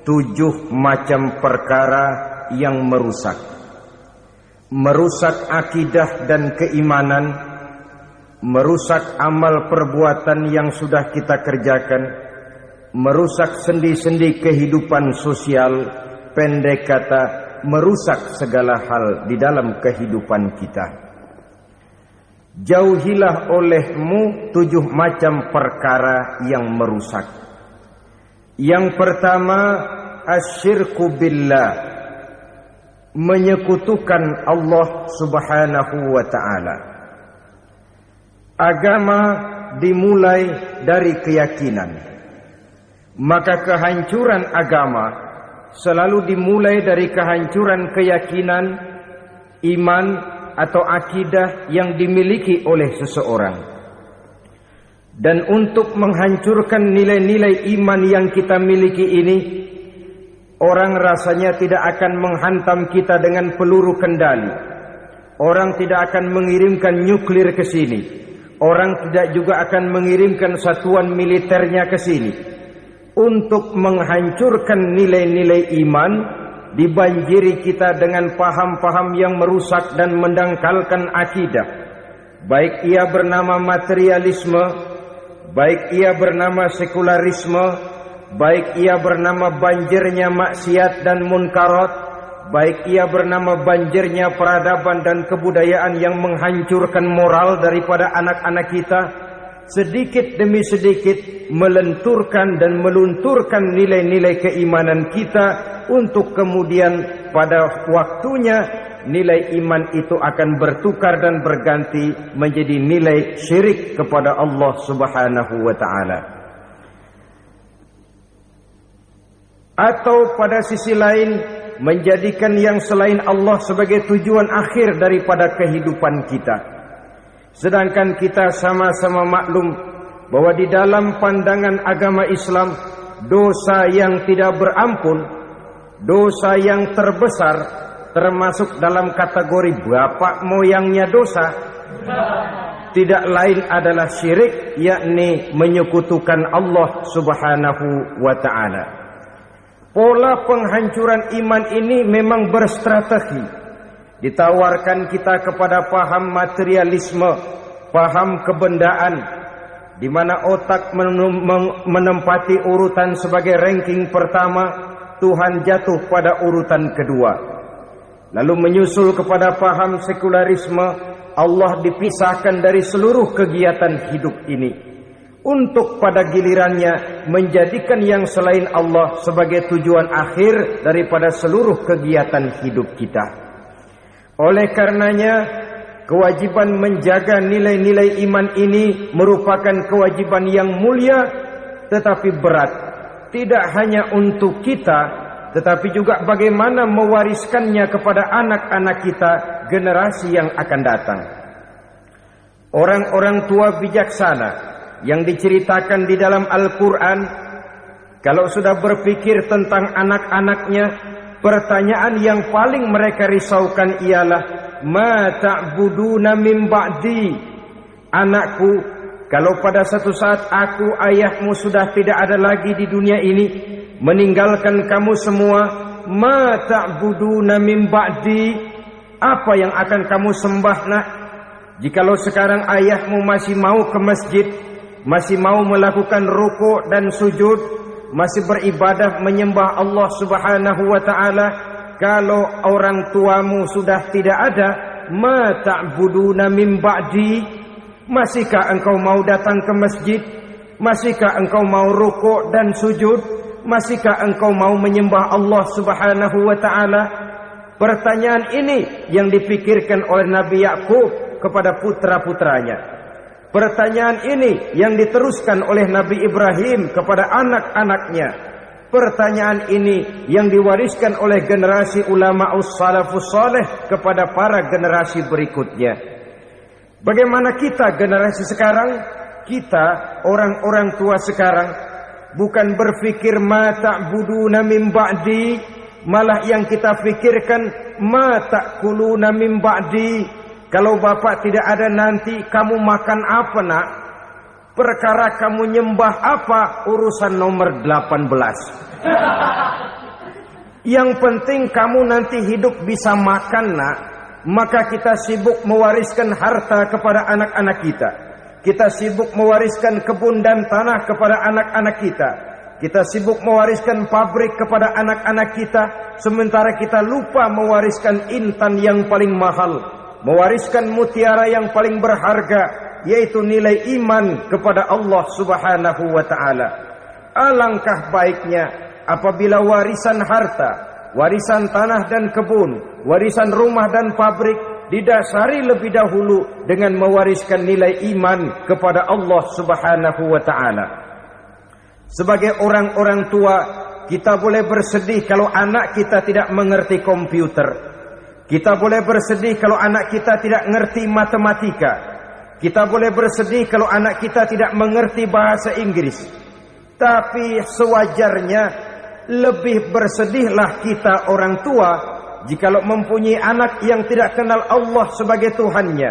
7 macam perkara yang merusak akidah dan keimanan, merusak amal perbuatan yang sudah kita kerjakan, merusak sendi-sendi kehidupan sosial, pendek kata, merusak segala hal di dalam kehidupan kita. Jauhilah olehmu 7 macam perkara yang merusak. Yang pertama, asyirku billah, menyekutukan Allah subhanahu wa ta'ala. Agama dimulai dari keyakinan, maka kehancuran agama selalu dimulai dari kehancuran keyakinan, iman atau akidah yang dimiliki oleh seseorang. Dan untuk menghancurkan nilai-nilai iman yang kita miliki ini, orang rasanya tidak akan menghantam kita dengan peluru kendali. Orang tidak akan mengirimkan nuklir ke sini. Orang tidak juga akan mengirimkan satuan militernya ke sini. Untuk menghancurkan nilai-nilai iman, dibanjiri kita dengan paham-paham yang merusak dan mendangkalkan akidah. Baik ia bernama materialisme, baik ia bernama sekularisme, baik ia bernama banjirnya maksiat dan munkarat, baik ia bernama banjirnya peradaban dan kebudayaan yang menghancurkan moral daripada anak-anak kita, sedikit demi sedikit melenturkan dan melunturkan nilai-nilai keimanan kita, untuk kemudian pada waktunya nilai iman itu akan bertukar dan berganti menjadi nilai syirik kepada Allah subhanahu wa ta'ala. Atau pada sisi lain, menjadikan yang selain Allah sebagai tujuan akhir daripada kehidupan kita. Sedangkan kita sama-sama maklum bahwa di dalam pandangan agama Islam, dosa yang tidak berampun, dosa yang terbesar, termasuk dalam kategori bapak moyangnya dosa, tidak lain adalah syirik, yakni menyekutukan Allah subhanahu wa ta'ala. Pola penghancuran iman ini memang berstrategi. Ditawarkan kita kepada paham materialisme, paham kebendaan, di mana otak menempati urutan sebagai ranking pertama, Tuhan jatuh pada urutan kedua. Lalu menyusul kepada paham sekularisme, Allah dipisahkan dari seluruh kegiatan hidup ini, untuk pada gilirannya menjadikan yang selain Allah sebagai tujuan akhir daripada seluruh kegiatan hidup kita. Oleh karenanya, kewajiban menjaga nilai-nilai iman ini merupakan kewajiban yang mulia tetapi berat, tidak hanya untuk kita, tetapi juga bagaimana mewariskannya kepada anak-anak kita, generasi yang akan datang. Orang-orang tua bijaksana yang diceritakan di dalam Al-Quran, kalau sudah berpikir tentang anak-anaknya, pertanyaan yang paling mereka risaukan ialah, ma ta'buduna min ba'di? Anakku, kalau pada satu saat aku, ayahmu sudah tidak ada lagi di dunia ini, meninggalkan kamu semua, ma ta'buduna min ba'di? Apa yang akan kamu sembah, nak? Jikalau sekarang ayahmu masih mau ke masjid, masih mau melakukan ruku' dan sujud, masih beribadah menyembah Allah subhanahu wa ta'ala, kalau orang tuamu sudah tidak ada, ma ta'buduna min ba'di? Masihkah engkau mau datang ke masjid? Masihkah engkau mau ruku' dan sujud? Masihkah engkau mau menyembah Allah subhanahu wa ta'ala? Pertanyaan ini yang dipikirkan oleh Nabi Yakub kepada putra-putranya. Pertanyaan ini yang diteruskan oleh Nabi Ibrahim kepada anak-anaknya. Pertanyaan ini yang diwariskan oleh generasi ulama salafus saleh kepada para generasi berikutnya. Bagaimana kita generasi sekarang? Kita orang-orang tua sekarang bukan berfikir ma ta'buduna min ba'di, malah yang kita fikirkan ma ta'kuluna min ba'di. Kalau bapak tidak ada nanti kamu makan apa, nak? Perkara kamu nyembah apa, urusan nomor 18. Yang penting kamu nanti hidup bisa makan, nak. Maka kita sibuk mewariskan harta kepada anak-anak kita. Kita sibuk mewariskan kebun dan tanah kepada anak-anak kita. Kita sibuk mewariskan pabrik kepada anak-anak kita. Sementara kita lupa mewariskan intan yang paling mahal, mewariskan mutiara yang paling berharga, yaitu nilai iman kepada Allah Subhanahu wa ta'ala. Alangkah baiknya apabila warisan harta, warisan tanah dan kebun, warisan rumah dan pabrik didasari lebih dahulu dengan mewariskan nilai iman kepada Allah Subhanahu wa ta'ala. Sebagai orang-orang tua, kita boleh bersedih kalau anak kita tidak mengerti komputer. Kita boleh bersedih kalau anak kita tidak mengerti matematika. Kita boleh bersedih kalau anak kita tidak mengerti bahasa Inggris. Tapi sewajarnya lebih bersedihlah kita orang tua jikalau mempunyai anak yang tidak kenal Allah sebagai Tuhannya,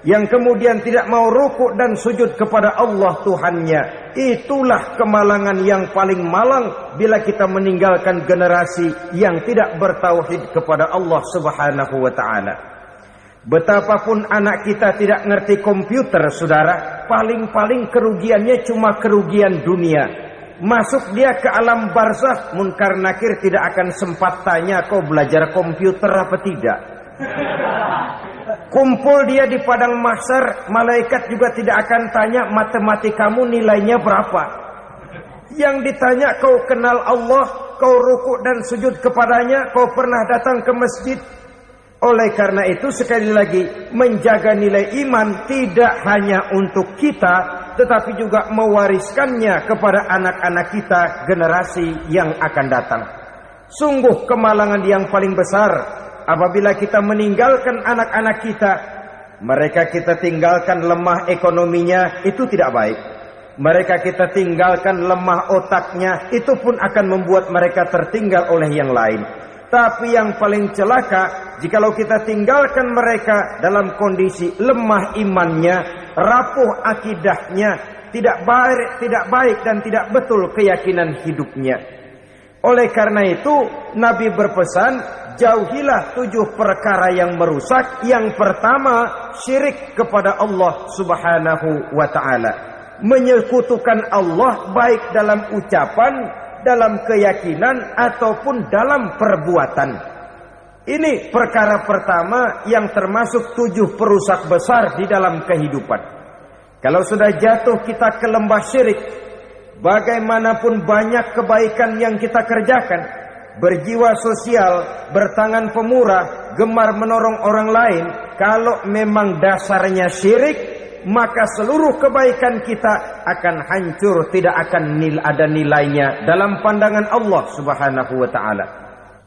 yang kemudian tidak mau rukuk dan sujud kepada Allah Tuhannya. Itulah kemalangan yang paling malang bila kita meninggalkan generasi yang tidak bertauhid kepada Allah Subhanahu wa ta'ala. Betapapun anak kita tidak ngerti komputer, saudara, paling-paling kerugiannya cuma kerugian dunia. Masuk dia ke alam barzakh, munkar nakir tidak akan sempat tanya kau belajar komputer apa tidak. Kumpul dia di padang mahsyar, malaikat juga tidak akan tanya matematikamu nilainya berapa. Yang ditanya kau kenal Allah, kau rukuk dan sujud kepadanya, kau pernah datang ke masjid. Oleh karena itu sekali lagi, menjaga nilai iman tidak hanya untuk kita, tetapi juga mewariskannya kepada anak-anak kita, generasi yang akan datang. Sungguh kemalangan yang paling besar apabila kita meninggalkan anak-anak kita. Mereka kita tinggalkan lemah ekonominya, itu tidak baik. Mereka kita tinggalkan lemah otaknya, itu pun akan membuat mereka tertinggal oleh yang lain. Tapi yang paling celaka, jikalau kita tinggalkan mereka dalam kondisi lemah imannya, rapuh akidahnya, tidak baik dan tidak betul keyakinan hidupnya. Oleh karena itu, Nabi berpesan, jauhilah 7 perkara yang merusak. Yang pertama, syirik kepada Allah Subhanahu wa ta'ala. Menyekutukan Allah baik dalam ucapan, dalam keyakinan ataupun dalam perbuatan. Ini perkara pertama yang termasuk 7 perusak besar di dalam kehidupan. Kalau sudah jatuh kita ke lembah syirik, bagaimanapun banyak kebaikan yang kita kerjakan, berjiwa sosial, bertangan pemurah, gemar menolong orang lain, kalau memang dasarnya syirik, maka seluruh kebaikan kita akan hancur, tidak akan ada nilainya dalam pandangan Allah Subhanahu wa ta'ala.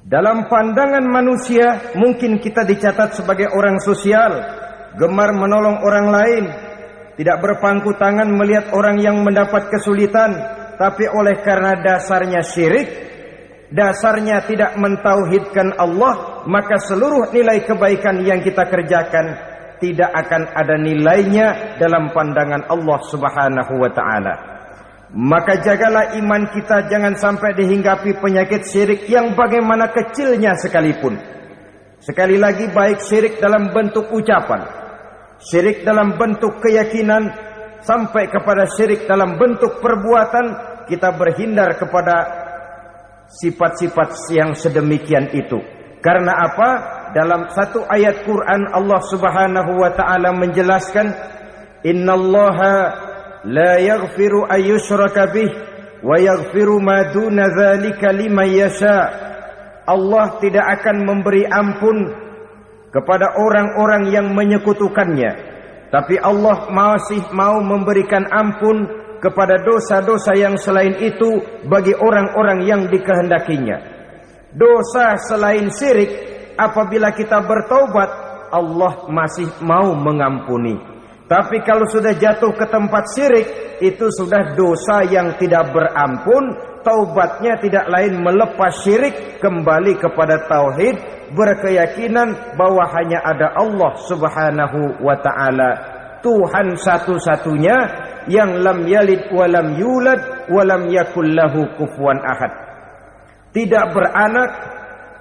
Dalam pandangan manusia, mungkin kita dicatat sebagai orang sosial, gemar menolong orang lain, tidak berpangku tangan melihat orang yang mendapat kesulitan. Tapi oleh karena dasarnya syirik, dasarnya tidak mentauhidkan Allah, maka seluruh nilai kebaikan yang kita kerjakan tidak akan ada nilainya dalam pandangan Allah Subhanahu wa ta'ala. Maka jagalah iman kita jangan sampai dihinggapi penyakit syirik yang bagaimana kecilnya sekalipun. Sekali lagi, baik syirik dalam bentuk ucapan, syirik dalam bentuk keyakinan, sampai kepada syirik dalam bentuk perbuatan, kita berhindar kepada sifat-sifat yang sedemikian itu. Karena apa? Dalam satu ayat Quran Allah Subhanahu wa ta'ala menjelaskan, innallaha la yaghfiru ayyushraka bih wa yaghfiru ma duna dzalika liman yasha. Allah tidak akan memberi ampun kepada orang-orang yang menyekutukannya, tapi Allah masih mau memberikan ampun kepada dosa-dosa yang selain itu bagi orang-orang yang dikehendakinya. Dosa selain syirik, apabila kita bertaubat, Allah masih mau mengampuni. Tapi kalau sudah jatuh ke tempat syirik, itu sudah dosa yang tidak berampun. Taubatnya tidak lain melepas syirik, kembali kepada tauhid, berkeyakinan bahwa hanya ada Allah Subhanahu wa ta'ala, Tuhan satu-satunya, yang lam yalid wa lam yulad wa lam yakul lahu kufuwan ahad. Tidak beranak,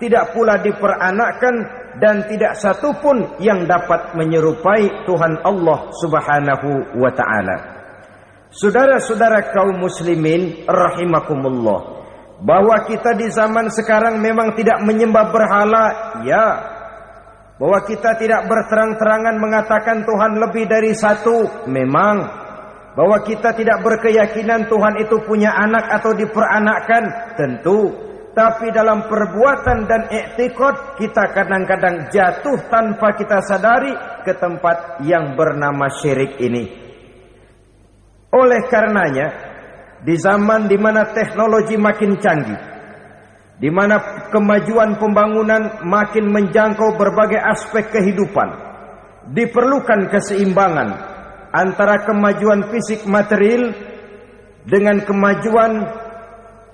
tidak pula diperanakkan, dan tidak satupun yang dapat menyerupai Tuhan Allah Subhanahu wa ta'ala. Saudara-saudara kaum muslimin rahimakumullah, bahwa kita di zaman sekarang memang tidak menyembah berhala, ya. Bahwa kita tidak berterang-terangan mengatakan Tuhan lebih dari satu, memang. Bahwa kita tidak berkeyakinan Tuhan itu punya anak atau diperanakkan, tentu. Tapi dalam perbuatan dan i'tiqad kita kadang-kadang jatuh tanpa kita sadari ke tempat yang bernama syirik ini. Oleh karenanya, di zaman di mana teknologi makin canggih, di mana kemajuan pembangunan makin menjangkau berbagai aspek kehidupan, diperlukan keseimbangan antara kemajuan fisik material dengan kemajuan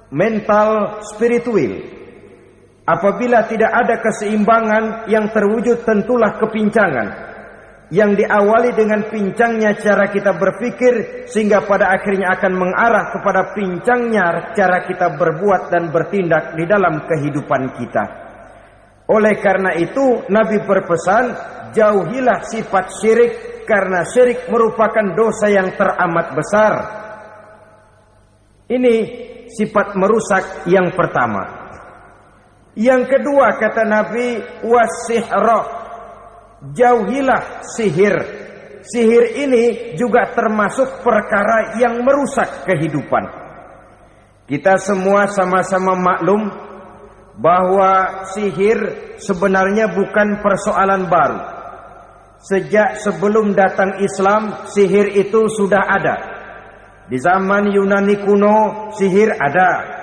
mental spiritual. Apabila tidak ada keseimbangan, yang terwujud tentulah kepincangan, yang diawali dengan pincangnya cara kita berpikir, sehingga pada akhirnya akan mengarah kepada pincangnya cara kita berbuat dan bertindak di dalam kehidupan kita. Oleh karena itu Nabi berpesan, jauhilah sifat syirik, karena syirik merupakan dosa yang teramat besar. Ini sifat merusak yang pertama. Yang kedua kata Nabi, wasihra, jauhilah sihir. Sihir ini juga termasuk perkara yang merusak kehidupan. Kita semua sama-sama maklum bahwa sihir sebenarnya bukan persoalan baru. Sejak sebelum datang Islam, sihir itu sudah ada. Di zaman Yunani kuno, sihir ada.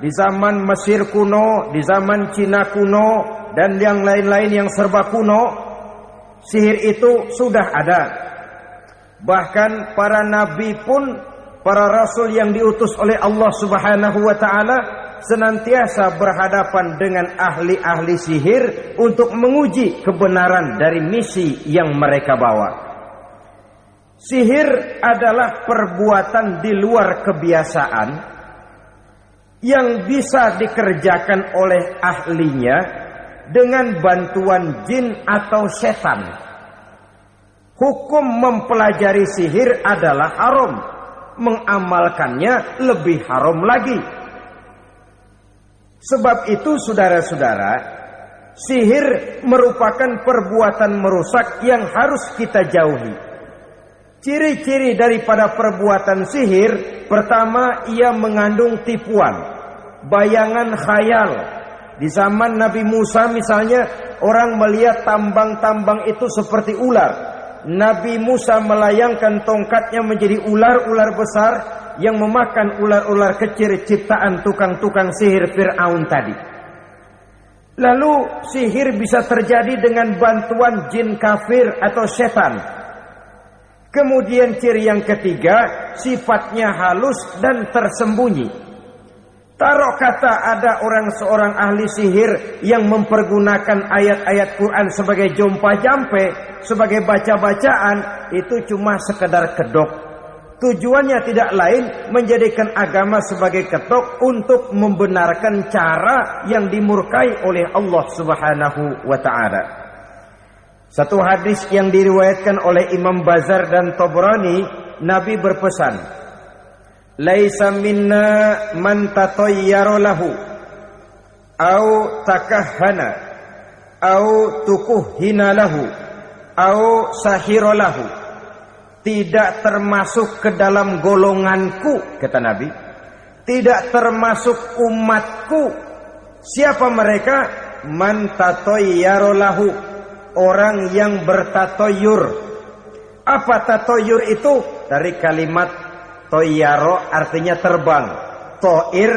Di zaman Mesir kuno, di zaman Cina kuno, dan yang lain-lain yang serba kuno, sihir itu sudah ada. Bahkan para nabi pun, para rasul yang diutus oleh Allah Subhanahu wa ta'ala, senantiasa berhadapan dengan ahli-ahli sihir untuk menguji kebenaran dari misi yang mereka bawa. Sihir adalah perbuatan di luar kebiasaan yang bisa dikerjakan oleh ahlinya dengan bantuan jin atau setan. Hukum mempelajari sihir adalah haram, mengamalkannya lebih haram lagi. Sebab itu saudara-saudara, sihir merupakan perbuatan merusak yang harus kita jauhi. Ciri-ciri daripada perbuatan sihir, pertama, ia mengandung tipuan, bayangan khayal. Di zaman Nabi Musa misalnya, orang melihat tambang-tambang itu seperti ular. Nabi Musa melayangkan tongkatnya menjadi ular-ular besar yang memakan ular-ular kecil ciptaan tukang-tukang sihir Fir'aun tadi. Lalu sihir bisa terjadi dengan bantuan jin kafir atau setan. Kemudian ciri yang ketiga, sifatnya halus dan tersembunyi. Taruh kata ada seorang ahli sihir yang mempergunakan ayat-ayat Quran sebagai jompa-jampe, sebagai baca-bacaan, itu cuma sekedar kedok. Tujuannya tidak lain menjadikan agama sebagai ketok untuk membenarkan cara yang dimurkai oleh Allah Subhanahu wa ta'ala. Satu hadis yang diriwayatkan oleh Imam Bazar dan Tabrani, Nabi berpesan, laisa minna man tatayyara lahu au takahhana au tukuhhina lahu au sahira lahu. Tidak termasuk ke dalam golonganku, kata Nabi. Tidak termasuk umatku. Siapa mereka? Man tatayyara lahu, orang yang bertatoyur. Apa tatoyur itu? Dari kalimat toyaro, artinya terbang. Toir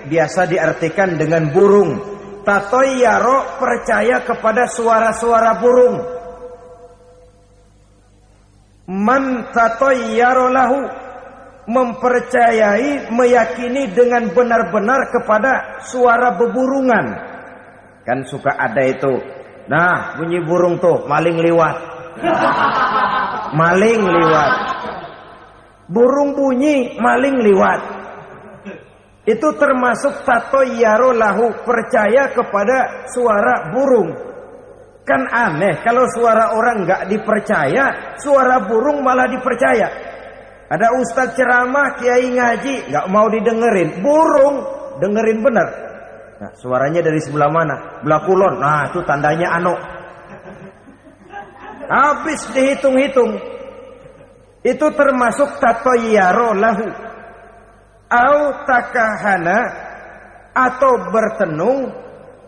biasa diartikan dengan burung. Tatoyaro percaya kepada suara-suara burung. Man tatayyara lahu, mempercayai, meyakini dengan benar-benar kepada suara beburungan. Kan suka ada itu, nah bunyi burung tuh, maling liwat. Maling liwat. Burung bunyi, maling liwat. Itu termasuk tatoyaro lahu, percaya kepada suara burung. Kan aneh kalau suara orang nggak dipercaya, suara burung malah dipercaya. Ada ustadz ceramah, kiai ngaji, nggak mau didengerin, burung dengerin benar. Nah, suaranya dari sebelah mana? Belah kulon. Nah, itu tandanya anu. Habis dihitung-hitung. Itu termasuk tatoyaro lahu. Au takahana, atau bertenung,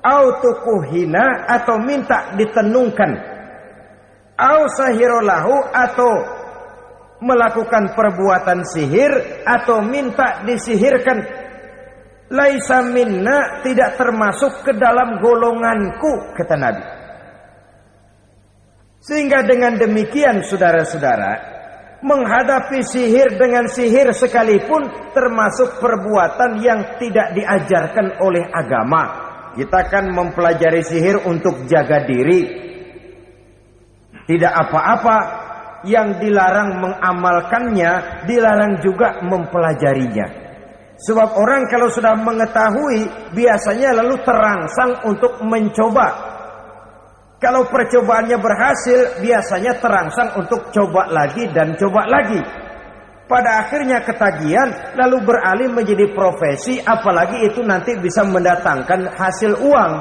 au tukuhina, atau minta ditenungkan, au sahirolahu, atau melakukan perbuatan sihir, atau minta disihirkan. Laisa minna, tidak termasuk ke dalam golonganku, kata Nabi. Sehingga dengan demikian saudara-saudara, menghadapi sihir dengan sihir sekalipun termasuk perbuatan yang tidak diajarkan oleh agama. Kita kan mempelajari sihir untuk jaga diri. Tidak apa-apa, yang dilarang mengamalkannya, dilarang juga mempelajarinya. Sebab orang kalau sudah mengetahui, biasanya lalu terangsang untuk mencoba. Kalau percobaannya berhasil, biasanya terangsang untuk coba lagi dan coba lagi. Pada akhirnya ketagihan, lalu beralih menjadi profesi, apalagi itu nanti bisa mendatangkan hasil uang.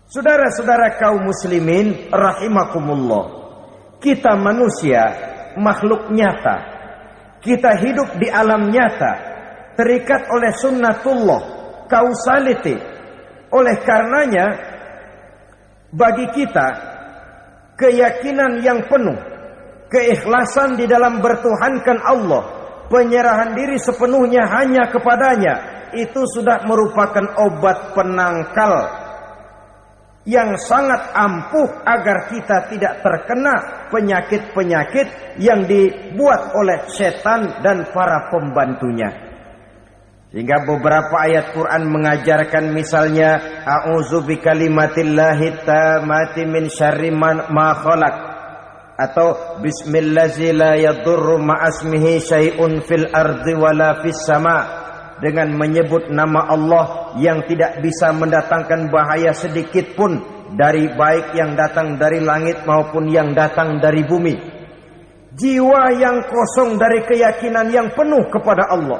Saudara-saudara kaum muslimin rahimakumullah, kita manusia makhluk nyata. Kita hidup di alam nyata, terikat oleh sunnatullah, causality. Oleh karenanya, bagi kita keyakinan yang penuh, keikhlasan di dalam bertuhankan Allah, penyerahan diri sepenuhnya hanya kepadanya, itu sudah merupakan obat penangkal yang sangat ampuh agar kita tidak terkena penyakit-penyakit yang dibuat oleh setan dan para pembantunya. Sehingga beberapa ayat Quran mengajarkan, misalnya a'udzu bikalimatillahi tammati min syarri ma khalaq, atau bismillazi la yadurru ma'asmihi syai'un fil ardi wala fis sama, dengan menyebut nama Allah yang tidak bisa mendatangkan bahaya sedikit pun dari baik yang datang dari langit maupun yang datang dari bumi. Jiwa yang kosong dari keyakinan yang penuh kepada Allah,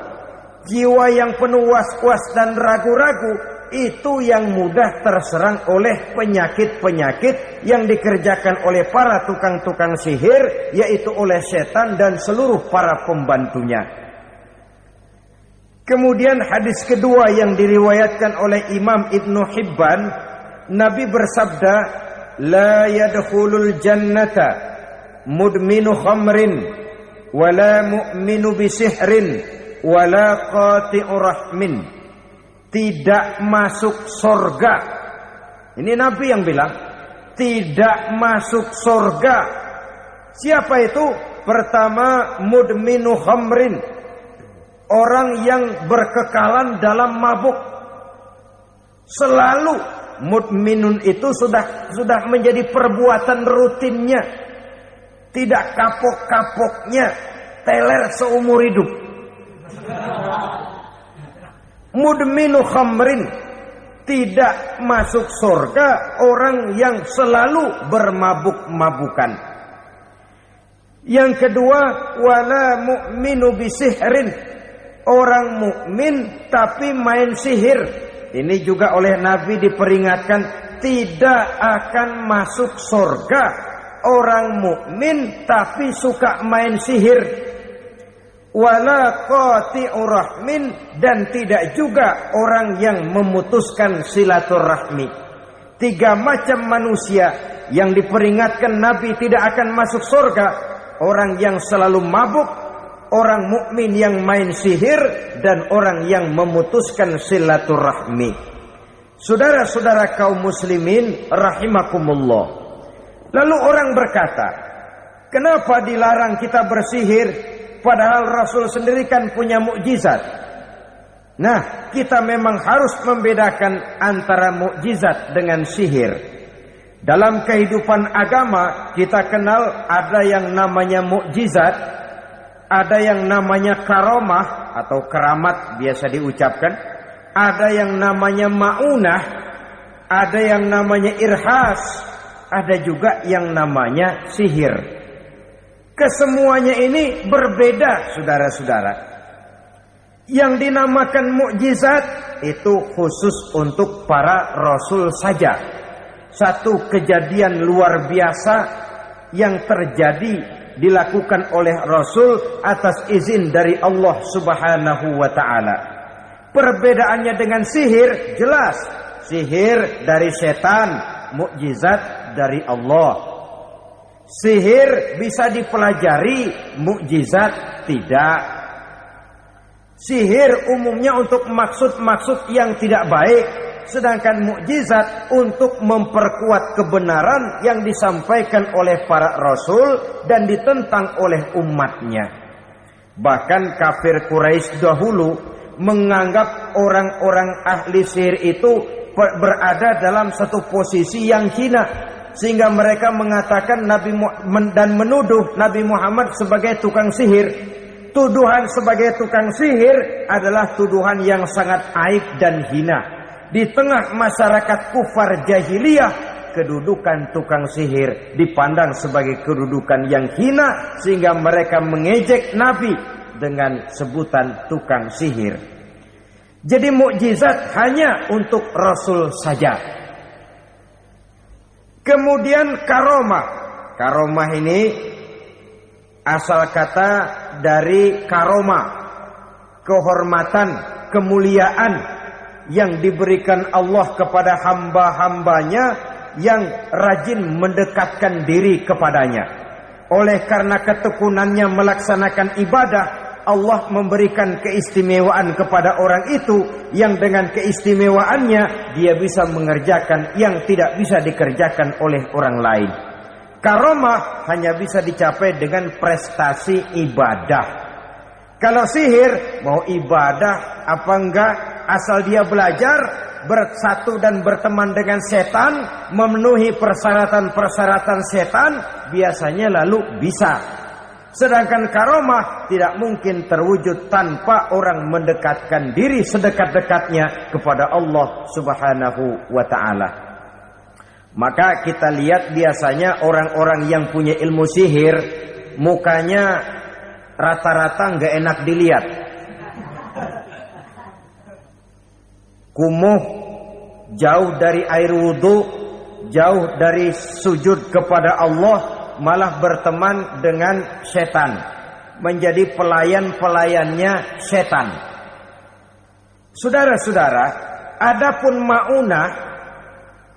jiwa yang penuh was-was dan ragu-ragu, itu yang mudah terserang oleh penyakit-penyakit yang dikerjakan oleh para tukang-tukang sihir, yaitu oleh setan dan seluruh para pembantunya. Kemudian hadis kedua yang diriwayatkan oleh Imam Ibnu Hibban, Nabi bersabda, la yadkhulul jannata mudminu khamrin wala mu'minu bisihrin wala qati'ur rahmin. Tidak masuk surga. Ini Nabi yang bilang, tidak masuk surga. Siapa itu? Pertama, mudminu khamrin, orang yang berkekalan dalam mabuk. Selalu mudminun itu sudah menjadi perbuatan rutinnya, tidak kapok-kapoknya, teler seumur hidup. Mudminu khamrin, tidak masuk surga orang yang selalu bermabuk-mabukan. Yang kedua, wala mu'minu bisihrin, orang mukmin tapi main sihir. Ini juga oleh Nabi diperingatkan, tidak akan masuk surga orang mukmin tapi suka main sihir. Wala qati'ur rahmin, dan tidak juga orang yang memutuskan silaturahmi. Tiga macam manusia yang diperingatkan Nabi tidak akan masuk surga: orang yang selalu mabuk, orang mukmin yang main sihir, dan orang yang memutuskan silaturahmi. Saudara-saudara kaum muslimin rahimakumullah. Lalu orang berkata, kenapa dilarang kita bersihir? Padahal Rasul sendiri kan punya mukjizat. Nah, kita memang harus membedakan antara mukjizat dengan sihir. Dalam kehidupan agama, kita kenal ada yang namanya mukjizat, ada yang namanya karomah, atau keramat biasa diucapkan, ada yang namanya maunah, ada yang namanya irhas, ada juga yang namanya sihir. Kesemuanya ini berbeda, saudara-saudara. Yang dinamakan mukjizat itu khusus untuk para rasul saja. Satu kejadian luar biasa yang terjadi dilakukan oleh Rasul atas izin dari Allah Subhanahu wa ta'ala. Perbedaannya dengan sihir jelas. Sihir dari setan, mukjizat dari Allah. Sihir bisa dipelajari, mukjizat tidak. Sihir umumnya untuk maksud-maksud yang tidak baik, sedangkan mukjizat untuk memperkuat kebenaran yang disampaikan oleh para rasul dan ditentang oleh umatnya. Bahkan kafir Quraisy dahulu menganggap orang-orang ahli sihir itu berada dalam satu posisi yang hina, sehingga mereka mengatakan dan menuduh Nabi Muhammad sebagai tukang sihir. Tuduhan sebagai tukang sihir adalah tuduhan yang sangat aib dan hina. Di tengah masyarakat kufar jahiliyah, kedudukan tukang sihir dipandang sebagai kedudukan yang hina, sehingga mereka mengejek Nabi dengan sebutan tukang sihir. Jadi mukjizat hanya untuk Rasul saja. Kemudian karomah. Karomah ini asal kata dari karoma, kehormatan, kemuliaan yang diberikan Allah kepada hamba-hambanya yang rajin mendekatkan diri kepadanya. Oleh karena ketekunannya melaksanakan ibadah, Allah memberikan keistimewaan kepada orang itu, yang dengan keistimewaannya dia bisa mengerjakan yang tidak bisa dikerjakan oleh orang lain. Karomah hanya bisa dicapai dengan prestasi ibadah. Kalau sihir, mau ibadah apa enggak, asal dia belajar, bersatu dan berteman dengan setan, memenuhi persyaratan-persyaratan setan, biasanya lalu bisa. Sedangkan karomah tidak mungkin terwujud tanpa orang mendekatkan diri sedekat-dekatnya kepada Allah Subhanahu wa ta'ala. Maka kita lihat biasanya orang-orang yang punya ilmu sihir, mukanya rata-rata nggak enak dilihat. Kumuh, jauh dari air wudhu, jauh dari sujud kepada Allah, malah berteman dengan setan, menjadi pelayan-pelayannya setan. Saudara-saudara, adapun maunah,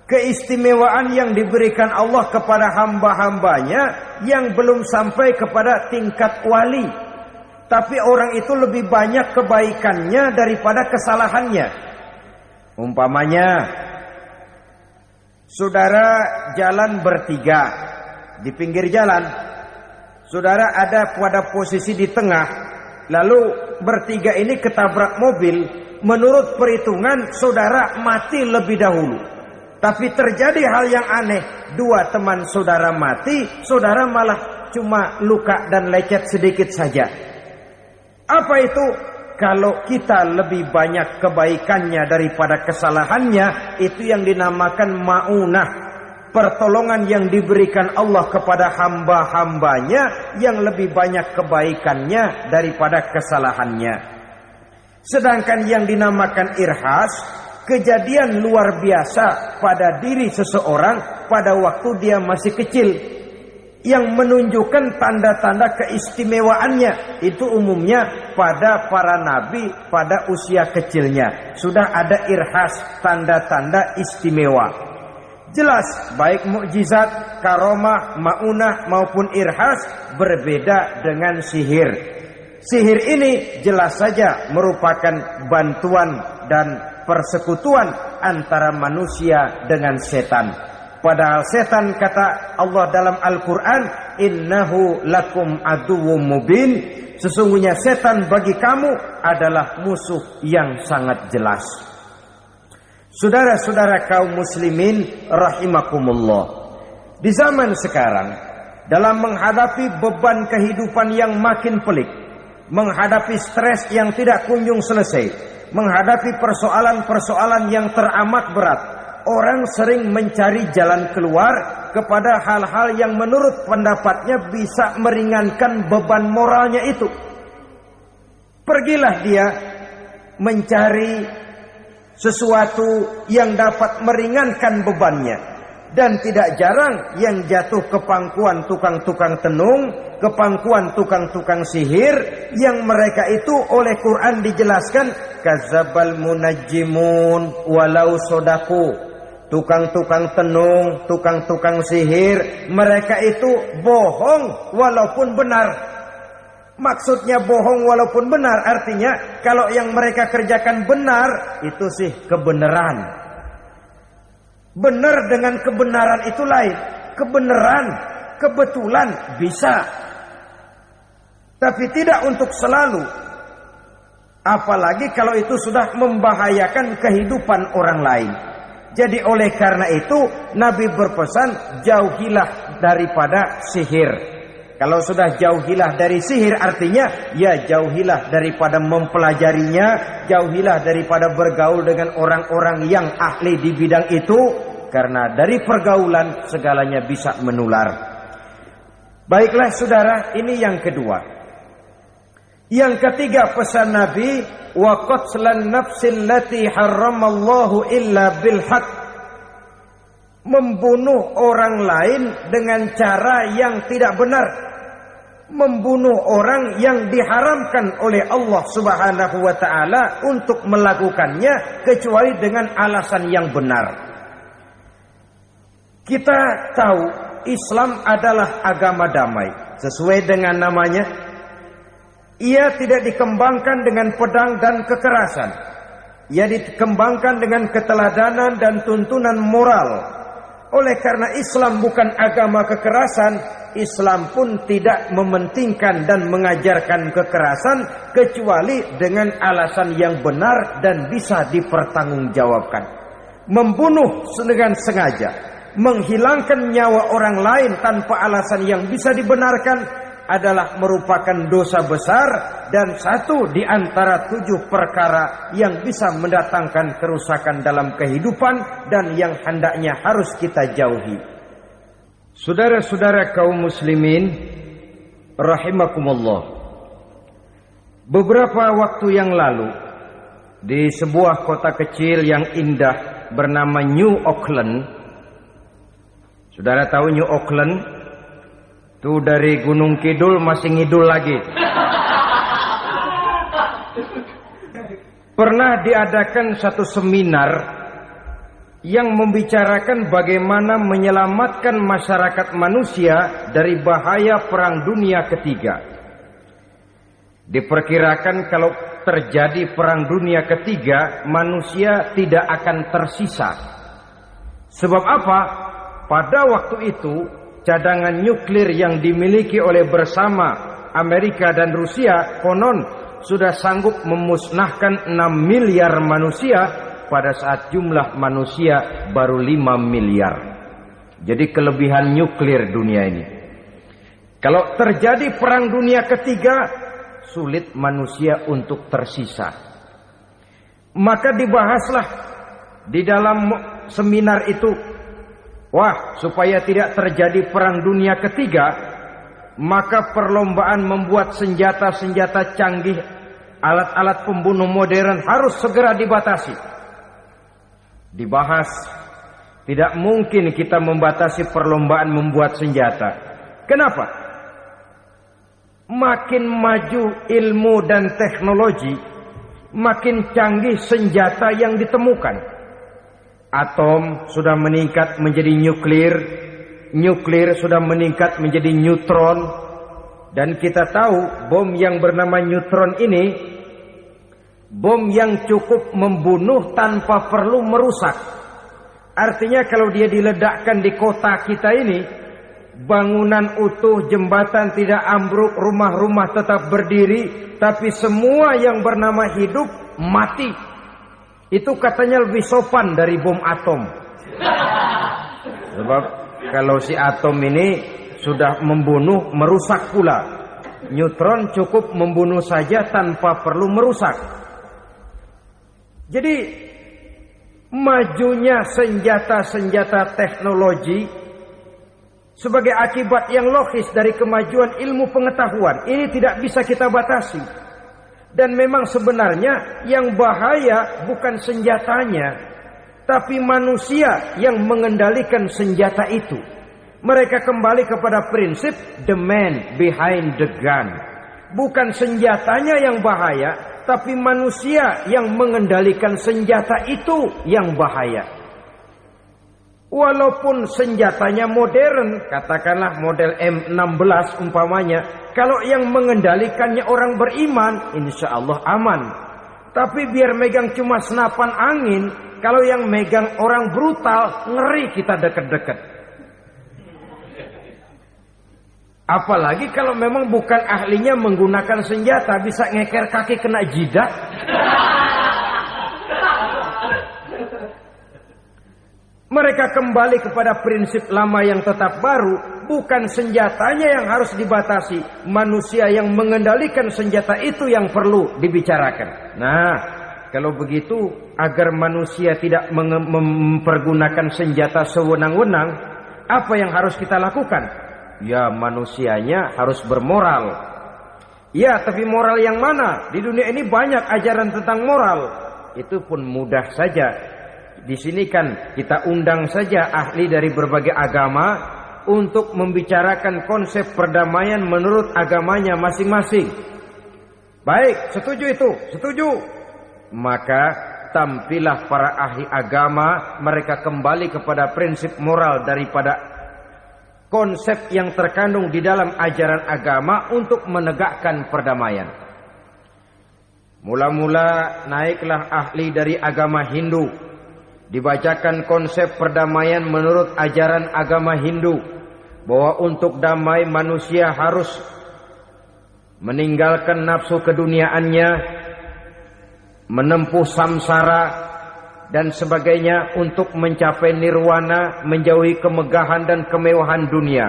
keistimewaan yang diberikan Allah kepada hamba-hambanya yang belum sampai kepada tingkat wali, tapi orang itu lebih banyak kebaikannya daripada kesalahannya. Umpamanya, saudara jalan bertiga di pinggir jalan, saudara ada pada posisi di tengah, lalu bertiga ini ketabrak mobil. Menurut perhitungan saudara mati lebih dahulu, tapi terjadi hal yang aneh, dua teman saudara mati, saudara malah cuma luka dan lecet sedikit saja. Apa itu? Kalau kita lebih banyak kebaikannya daripada kesalahannya, itu yang dinamakan maunah, pertolongan yang diberikan Allah kepada hamba-hambanya yang lebih banyak kebaikannya daripada kesalahannya. Sedangkan yang dinamakan irhas, kejadian luar biasa pada diri seseorang pada waktu dia masih kecil, yang menunjukkan tanda-tanda keistimewaannya. Itu umumnya pada para nabi pada usia kecilnya sudah ada irhas, tanda-tanda istimewa. Jelas baik mukjizat, karomah, maunah maupun irhas berbeda dengan sihir. Sihir ini jelas saja merupakan bantuan dan persekutuan antara manusia dengan setan. Padahal setan, kata Allah dalam Al-Quran, innahu lakum aduwwum mubin, sesungguhnya setan bagi kamu adalah musuh yang sangat jelas. Saudara-saudara kaum muslimin rahimakumullah, di zaman sekarang dalam menghadapi beban kehidupan yang makin pelik, menghadapi stres yang tidak kunjung selesai, menghadapi persoalan-persoalan yang teramat berat, orang sering mencari jalan keluar kepada hal-hal yang menurut pendapatnya bisa meringankan beban moralnya itu. Pergilah dia mencari sesuatu yang dapat meringankan bebannya. Dan tidak jarang yang jatuh ke pangkuan tukang-tukang tenung, ke pangkuan tukang-tukang sihir, yang mereka itu oleh Quran dijelaskan kadzabal munajjimun walau sodaku. Tukang-tukang tenung, tukang-tukang sihir, mereka itu bohong walaupun benar. Maksudnya bohong walaupun benar artinya kalau yang mereka kerjakan benar, itu sih kebenaran. Benar dengan kebenaran itu lain. Kebenaran, kebetulan bisa, tapi tidak untuk selalu. Apalagi kalau itu sudah membahayakan kehidupan orang lain. Jadi oleh karena itu Nabi berpesan, jauhilah daripada sihir. Kalau sudah jauhilah dari sihir artinya ya jauhilah daripada mempelajarinya, jauhilah daripada bergaul dengan orang-orang yang ahli di bidang itu, karena dari pergaulan segalanya bisa menular. Baiklah saudara, ini yang kedua. Yang ketiga pesan Nabi, wa qatlan nafsil lati harramallahu illa bil haqq. Membunuh orang lain dengan cara yang tidak benar. Membunuh orang yang diharamkan oleh Allah Subhanahu wa taala untuk melakukannya kecuali dengan alasan yang benar. Kita tahu Islam adalah agama damai. Sesuai dengan namanya, ia tidak dikembangkan dengan pedang dan kekerasan. Ia dikembangkan dengan keteladanan dan tuntunan moral. Oleh karena Islam bukan agama kekerasan, Islam pun tidak mementingkan dan mengajarkan kekerasan kecuali dengan alasan yang benar dan bisa dipertanggungjawabkan. Membunuh dengan sengaja, menghilangkan nyawa orang lain tanpa alasan yang bisa dibenarkan adalah merupakan dosa besar dan satu di antara 7 perkara yang bisa mendatangkan kerusakan dalam kehidupan dan yang hendaknya harus kita jauhi. Saudara-saudara kaum muslimin rahimakumullah. Beberapa waktu yang lalu di sebuah kota kecil yang indah bernama New Auckland. Saudara tahu New Auckland? Itu dari Gunung Kidul masih ngidul lagi. Pernah diadakan satu seminar yang membicarakan bagaimana menyelamatkan masyarakat manusia dari bahaya Perang Dunia Ketiga. Diperkirakan kalau terjadi Perang Dunia Ketiga, manusia tidak akan tersisa. Sebab apa? Pada waktu itu cadangan nuklir yang dimiliki oleh bersama Amerika dan Rusia konon sudah sanggup memusnahkan 6 miliar manusia pada saat jumlah manusia baru 5 miliar. Jadi kelebihan nuklir dunia ini. Kalau terjadi Perang Dunia Ketiga, sulit manusia untuk tersisa. Maka dibahaslah di dalam seminar itu, wah, supaya tidak terjadi Perang Dunia Ketiga, maka perlombaan membuat senjata-senjata canggih, alat-alat pembunuh modern harus segera dibatasi. Dibahas, tidak mungkin kita membatasi perlombaan membuat senjata. Kenapa? Makin maju ilmu dan teknologi, makin canggih senjata yang ditemukan. Atom sudah meningkat menjadi nuklir, nuklir sudah meningkat menjadi neutron, dan kita tahu bom yang bernama neutron ini bom yang cukup membunuh tanpa perlu merusak. Artinya kalau dia diledakkan di kota kita ini, bangunan utuh, jembatan tidak ambruk, rumah-rumah tetap berdiri, tapi semua yang bernama hidup mati. Itu katanya lebih sopan dari bom atom. Sebab kalau si atom ini sudah membunuh, merusak pula. Neutron cukup membunuh saja tanpa perlu merusak. Jadi majunya senjata-senjata teknologi sebagai akibat yang logis dari kemajuan ilmu pengetahuan ini tidak bisa kita batasi. Dan memang sebenarnya yang bahaya bukan senjatanya, tapi manusia yang mengendalikan senjata itu. Mereka kembali kepada prinsip the man behind the gun. Bukan senjatanya yang bahaya, tapi manusia yang mengendalikan senjata itu yang bahaya. Walaupun senjatanya modern, katakanlah model M16 umpamanya, kalau yang mengendalikannya orang beriman, insya Allah aman. Tapi biar megang cuma senapan angin, kalau yang megang orang brutal, ngeri kita deket-deket. Apalagi kalau memang bukan ahlinya menggunakan senjata, bisa ngeker kaki kena jidat. Mereka kembali kepada prinsip lama yang tetap baru. Bukan senjatanya yang harus dibatasi, manusia yang mengendalikan senjata itu yang perlu dibicarakan. Nah, kalau begitu, agar manusia tidak mempergunakan senjata sewenang-wenang, apa yang harus kita lakukan? Ya, manusianya harus bermoral. Ya, tapi moral yang mana? Di dunia ini banyak ajaran tentang moral. Itu pun mudah saja. Di sini kan kita undang saja ahli dari berbagai agama untuk membicarakan konsep perdamaian menurut agamanya masing-masing. Baik, setuju itu? Setuju. Maka tampillah para ahli agama, mereka kembali kepada prinsip moral daripada konsep yang terkandung di dalam ajaran agama untuk menegakkan perdamaian. Mula-mula naiklah ahli dari agama Hindu. Dibacakan konsep perdamaian menurut ajaran agama Hindu. Bahwa untuk damai manusia harus meninggalkan nafsu keduniaannya, menempuh samsara dan sebagainya untuk mencapai nirwana, menjauhi kemegahan dan kemewahan dunia.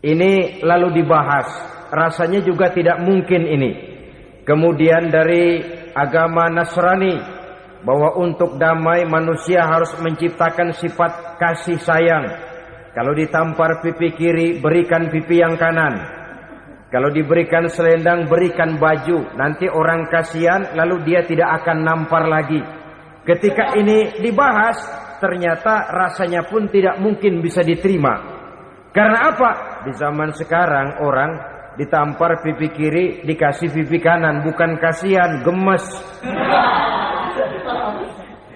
Ini lalu dibahas, rasanya juga tidak mungkin ini. Kemudian dari agama Nasrani, bahwa untuk damai manusia harus menciptakan sifat kasih sayang. Kalau ditampar pipi kiri, berikan pipi yang kanan. Kalau diberikan selendang, berikan baju. Nanti orang kasihan, lalu dia tidak akan nampar lagi. Ketika ini dibahas, ternyata rasanya pun tidak mungkin bisa diterima. Karena apa? Di zaman sekarang orang ditampar pipi kiri, dikasih pipi kanan. Bukan kasihan, gemes.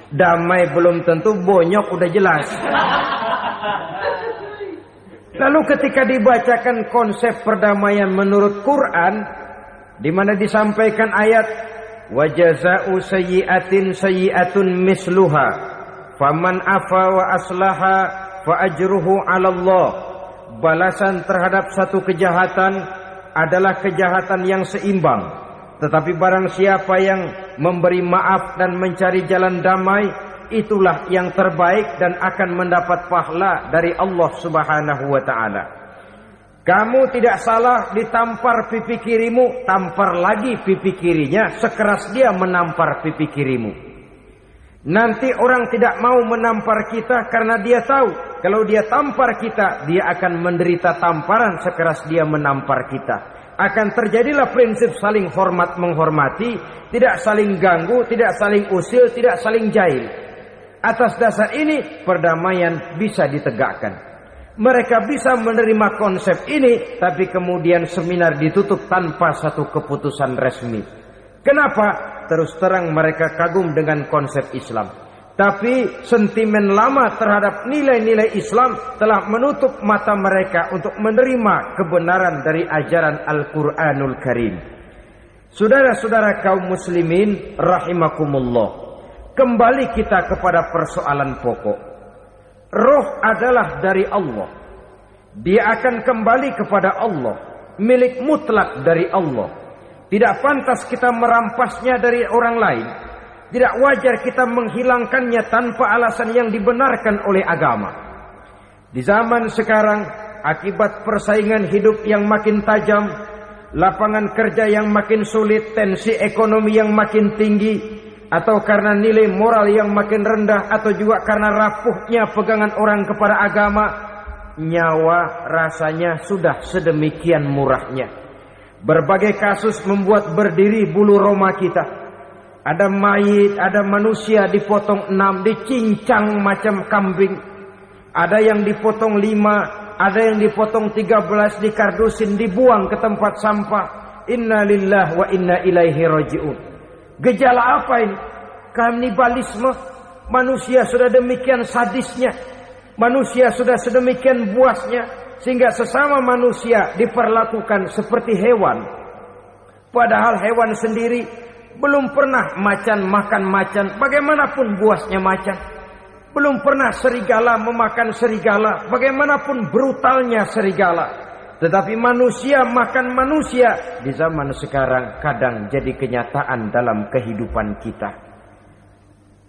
Damai belum tentu, bonyok udah jelas. Lalu ketika dibacakan konsep perdamaian menurut Quran, di mana disampaikan ayat wa jazaa'u sayyi'atin sayyi'atun misluha faman afa wa aslaha fa ajruhu 'ala Allah. Balasan terhadap satu kejahatan adalah kejahatan yang seimbang. Tetapi barang siapa yang memberi maaf dan mencari jalan damai, itulah yang terbaik dan akan mendapat pahala dari Allah Subhanahu wa ta'ala. Kamu tidak salah ditampar pipi kirimu, tampar lagi pipi kirinya sekeras dia menampar pipi kirimu. Nanti orang tidak mau menampar kita karena dia tahu kalau dia tampar kita, dia akan menderita tamparan sekeras dia menampar kita. Akan terjadilah prinsip saling hormat menghormati, tidak saling ganggu, tidak saling usil, tidak saling jahil. Atas dasar ini perdamaian bisa ditegakkan. Mereka bisa menerima konsep ini, tapi kemudian seminar ditutup tanpa satu keputusan resmi. Kenapa? Terus terang mereka kagum dengan konsep Islam. Tapi sentimen lama terhadap nilai-nilai Islam telah menutup mata mereka untuk menerima kebenaran dari ajaran Al-Quranul Karim. Saudara-saudara kaum muslimin rahimakumullah. Kembali kita kepada persoalan pokok. Roh adalah dari Allah. Dia akan kembali kepada Allah. Milik mutlak dari Allah. Tidak pantas kita merampasnya dari orang lain. Tidak wajar kita menghilangkannya tanpa alasan yang dibenarkan oleh agama. Di zaman sekarang akibat persaingan hidup yang makin tajam, lapangan kerja yang makin sulit, tensi ekonomi yang makin tinggi, atau karena nilai moral yang makin rendah, atau juga karena rapuhnya pegangan orang kepada agama, nyawa rasanya sudah sedemikian murahnya. Berbagai kasus membuat berdiri bulu roma kita. Ada mayit, ada manusia dipotong 6, dicincang macam kambing. Ada yang dipotong 5, ada yang dipotong 13, dikardusin, dibuang ke tempat sampah. Inna lillahi wa inna ilaihi raji'un. Gejala apa ini? Kanibalisme. Manusia sudah demikian sadisnya, manusia sudah sedemikian buasnya, sehingga sesama manusia diperlakukan seperti hewan. Padahal hewan sendiri belum pernah macan makan macan, bagaimanapun buasnya macan. Belum pernah serigala memakan serigala, bagaimanapun brutalnya serigala. Tetapi manusia makan manusia di zaman sekarang kadang jadi kenyataan dalam kehidupan kita.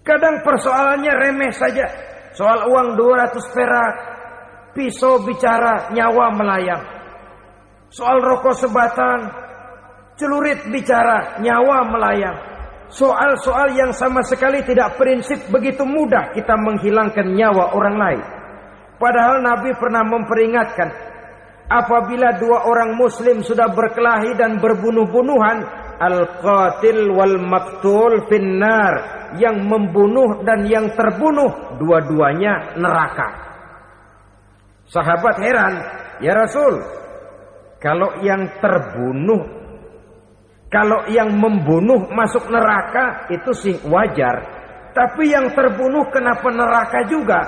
Kadang persoalannya remeh saja. Soal uang 200 perak, pisau bicara, nyawa melayang. Soal rokok sebatang, celurit bicara, nyawa melayang. Soal-soal yang sama sekali tidak prinsip, begitu mudah kita menghilangkan nyawa orang lain. Padahal Nabi pernah memperingatkan, apabila dua orang muslim sudah berkelahi dan berbunuh-bunuhan, al-qatil wal maktul finnar, yang membunuh dan yang terbunuh dua-duanya neraka. Sahabat heran, ya Rasul, kalau yang terbunuh, kalau yang membunuh masuk neraka itu sih wajar, tapi yang terbunuh kenapa neraka juga?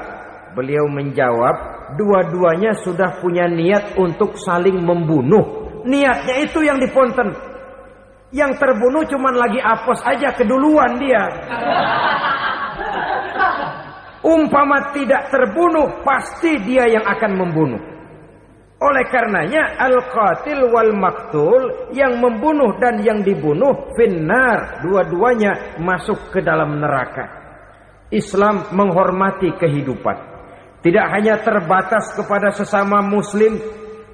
Beliau menjawab, dua-duanya sudah punya niat untuk saling membunuh. Niatnya itu yang diponten. Yang terbunuh cuman lagi apes aja, keduluan dia. Umpama tidak terbunuh, pasti dia yang akan membunuh. Oleh karenanya al-qatil wal maktul, yang membunuh dan yang dibunuh finnar, dua-duanya masuk ke dalam neraka. Islam menghormati kehidupan. Tidak hanya terbatas kepada sesama muslim,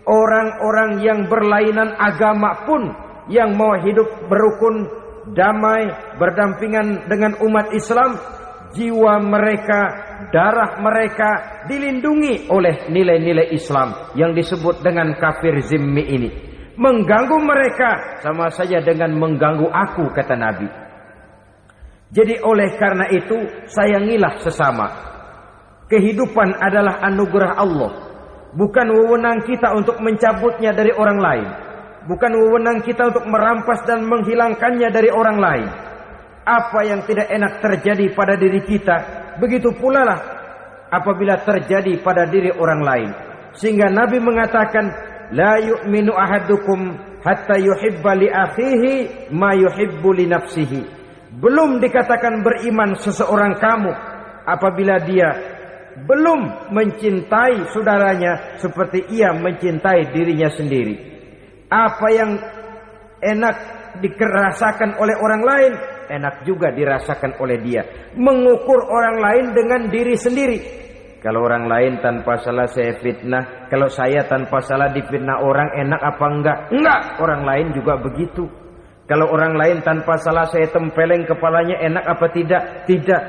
orang-orang yang berlainan agama pun yang mau hidup berukun, damai, berdampingan dengan umat Islam, jiwa mereka, darah mereka dilindungi oleh nilai-nilai Islam yang disebut dengan kafir zimmi ini. Mengganggu mereka sama saja dengan mengganggu aku, kata Nabi. Jadi oleh karena itu, sayangilah sesama. Kehidupan adalah anugerah Allah, bukan wewenang kita untuk mencabutnya dari orang lain, bukan wewenang kita untuk merampas dan menghilangkannya dari orang lain. Apa yang tidak enak terjadi pada diri kita, begitu pula lah apabila terjadi pada diri orang lain. Sehingga Nabi mengatakan, la yu'minu ahadukum hatta yuhibba li akhihi ma yuhibbu li nafsihi. Belum dikatakan beriman seseorang kamu apabila dia belum mencintai saudaranya seperti ia mencintai dirinya sendiri. Apa yang enak dirasakan oleh orang lain, enak juga dirasakan oleh dia. Mengukur orang lain dengan diri sendiri. Kalau orang lain tanpa salah saya fitnah, kalau saya tanpa salah difitnah orang, enak apa enggak? Enggak, orang lain juga begitu. Kalau orang lain tanpa salah saya tempeleng kepalanya, enak apa tidak? Tidak.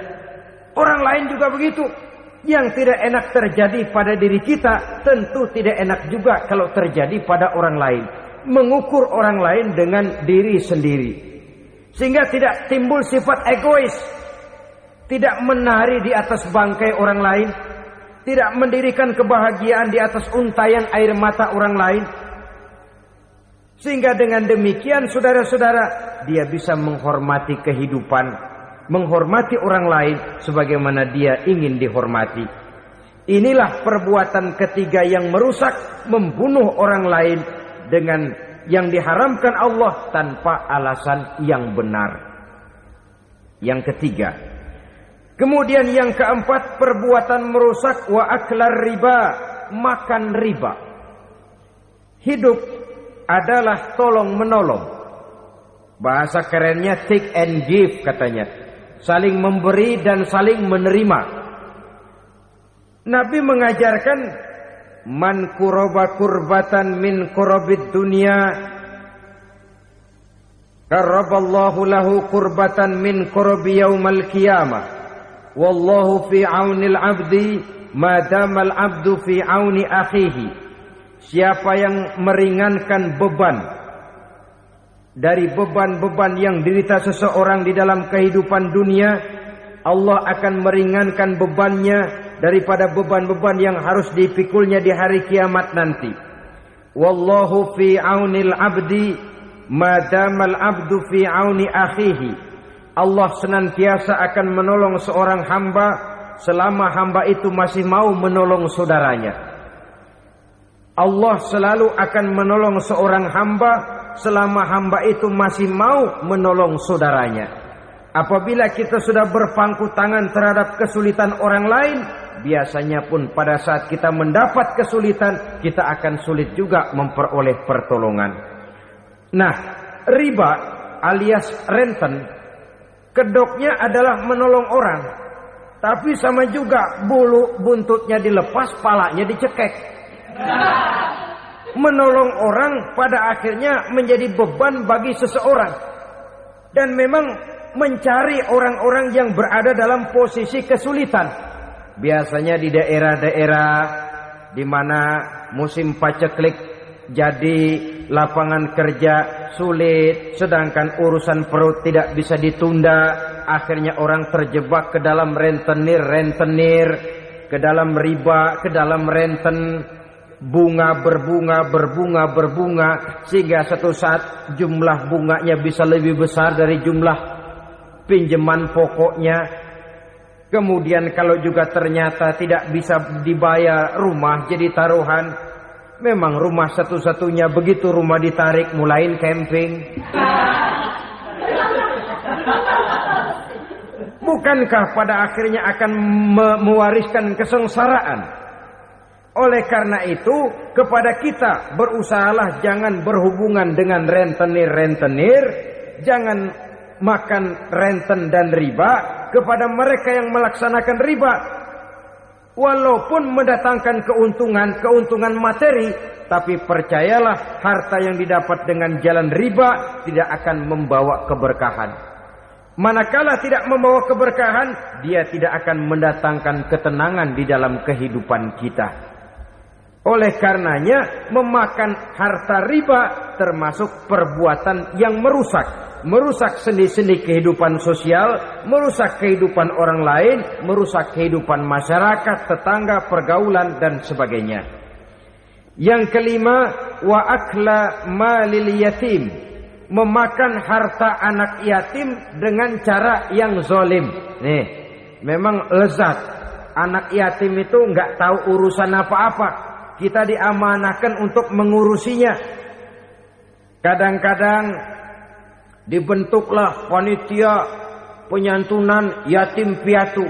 Orang lain juga begitu. Yang tidak enak terjadi pada diri kita, tentu tidak enak juga kalau terjadi pada orang lain. Mengukur orang lain dengan diri sendiri, sehingga tidak timbul sifat egois, tidak menari di atas bangkai orang lain, tidak mendirikan kebahagiaan di atas untayan air mata orang lain. Sehingga dengan demikian saudara-saudara, dia bisa menghormati kehidupan, menghormati orang lain sebagaimana dia ingin dihormati. Inilah perbuatan ketiga yang merusak, membunuh orang lain dengan yang diharamkan Allah tanpa alasan yang benar. Yang ketiga. Kemudian yang keempat, perbuatan merusak wa aklar riba, makan riba. Hidup adalah tolong menolong. Bahasa kerennya take and give katanya. Saling memberi dan saling menerima. Nabi mengajarkan man kuraba kurbatan min kurabid dunya karaballahu lahu kurbatan min kurabi yaumal qiyamah. Wallahu fi aunil abdi madamal abdu fi auni akhihi. Siapa yang meringankan beban dari beban-beban yang derita seseorang di dalam kehidupan dunia, Allah akan meringankan bebannya daripada beban-beban yang harus dipikulnya di hari kiamat nanti. Wallahu fi aunil abdi madamal abdu fi auni akhihi. Allah senantiasa akan menolong seorang hamba selama hamba itu masih mau menolong saudaranya. Allah selalu akan menolong seorang hamba selama hamba itu masih mau menolong saudaranya. Apabila kita sudah berpangku tangan terhadap kesulitan orang lain, biasanya pun pada saat kita mendapat kesulitan, kita akan sulit juga memperoleh pertolongan. Nah, riba alias renten, kedoknya adalah menolong orang, tapi sama juga bulu buntutnya dilepas, palanya dicekek. Menolong orang pada akhirnya menjadi beban bagi seseorang. Dan memang mencari orang-orang yang berada dalam posisi kesulitan. Biasanya di daerah-daerah di mana musim paceklik, jadi lapangan kerja sulit, sedangkan urusan perut tidak bisa ditunda. Akhirnya orang terjebak ke dalam rentenir, ke dalam riba, ke dalam renten. Bunga berbunga sehingga satu saat jumlah bunganya bisa lebih besar dari jumlah pinjaman pokoknya. Kemudian kalau juga ternyata tidak bisa dibayar, rumah jadi taruhan. Memang rumah satu-satunya, begitu rumah ditarik mulain camping. Bukankah pada akhirnya akan mewariskan kesengsaraan? Oleh karena itu, kepada kita berusahalah jangan berhubungan dengan rentenir, jangan makan renten dan riba. Kepada mereka yang melaksanakan riba, walaupun mendatangkan keuntungan materi, tapi percayalah harta yang didapat dengan jalan riba tidak akan membawa keberkahan. Manakala tidak membawa keberkahan, dia tidak akan mendatangkan ketenangan di dalam kehidupan kita. Oleh karenanya memakan harta riba termasuk perbuatan yang merusak sendi-sendi kehidupan sosial, merusak kehidupan orang lain, merusak kehidupan masyarakat, tetangga, pergaulan dan sebagainya. Yang kelima, wa akla malil yatim, memakan harta anak yatim dengan cara yang zalim. Nih, memang lezat. Anak yatim itu nggak tahu urusan apa-apa. Kita diamanahkan untuk mengurusinya. Kadang-kadang dibentuklah panitia penyantunan yatim piatu.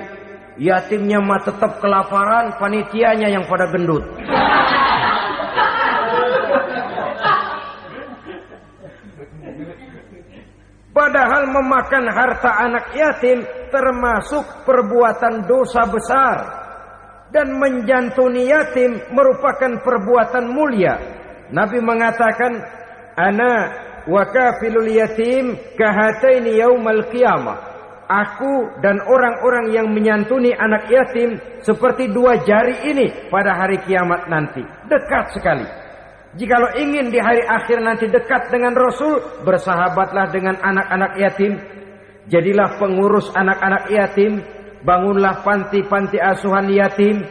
Yatimnya mah tetap kelaparan, panitianya yang pada gendut. Padahal memakan harta anak yatim termasuk perbuatan dosa besar. Dan menjantuni yatim merupakan perbuatan mulia. Nabi mengatakan, ana wa kafilul yatim kahataini yaumal qiyamah. Aku dan orang-orang yang menyantuni anak yatim seperti dua jari ini pada hari kiamat nanti. Dekat sekali. Jikalau ingin di hari akhir nanti dekat dengan Rasul, bersahabatlah dengan anak-anak yatim. Jadilah pengurus anak-anak yatim. Bangunlah panti-panti asuhan yatim.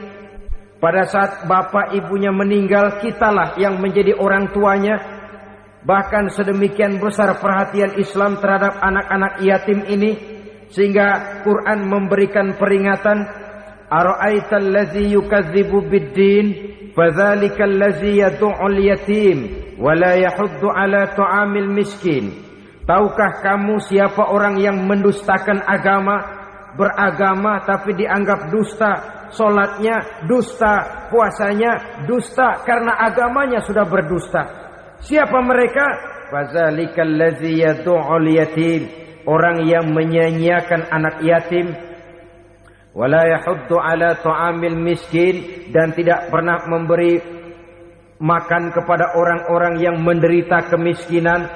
Pada saat bapak ibunya meninggal, kitalah yang menjadi orang tuanya. Bahkan sedemikian besar perhatian Islam terhadap anak-anak yatim ini, sehingga Quran memberikan peringatan, ara'aital ladzi yukadzibu bid-din fadzalikal ladzi yad'ul yatim wa la yahuddu ala ta'amil miskin. Tahukah kamu siapa orang yang mendustakan agama? Beragama tapi dianggap dusta, solatnya dusta, puasanya dusta karena agamanya sudah berdusta. Siapa mereka? Fazalikal ladzi yad'ul yatim, orang yang menyanyiakan anak yatim. Wala yahuddu ala ta'amil miskin, dan tidak pernah memberi makan kepada orang-orang yang menderita kemiskinan.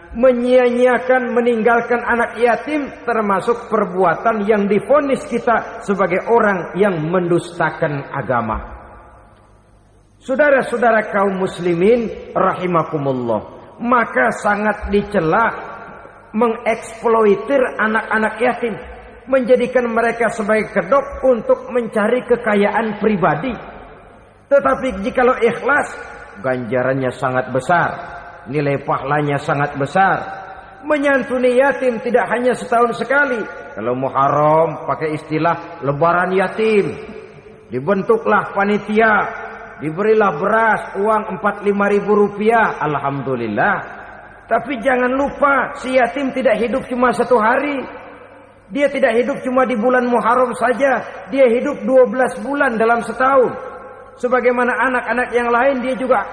Menyia-nyiakan, meninggalkan anak yatim termasuk perbuatan yang divonis kita sebagai orang yang mendustakan agama. Saudara-saudara kaum muslimin rahimakumullah, maka sangat dicela mengeksploitir anak-anak yatim, menjadikan mereka sebagai kedok untuk mencari kekayaan pribadi. Tetapi jikalau ikhlas, ganjarannya sangat besar, nilai pahalanya sangat besar. Menyantuni yatim tidak hanya setahun sekali. Kalau Muharram pakai istilah lebaran yatim, dibentuklah panitia, diberilah beras, uang 45.000 rupiah, alhamdulillah. Tapi jangan lupa, si yatim tidak hidup cuma satu hari. Dia tidak hidup cuma di bulan Muharram saja, dia hidup 12 bulan dalam setahun. Sebagaimana anak-anak yang lain, dia juga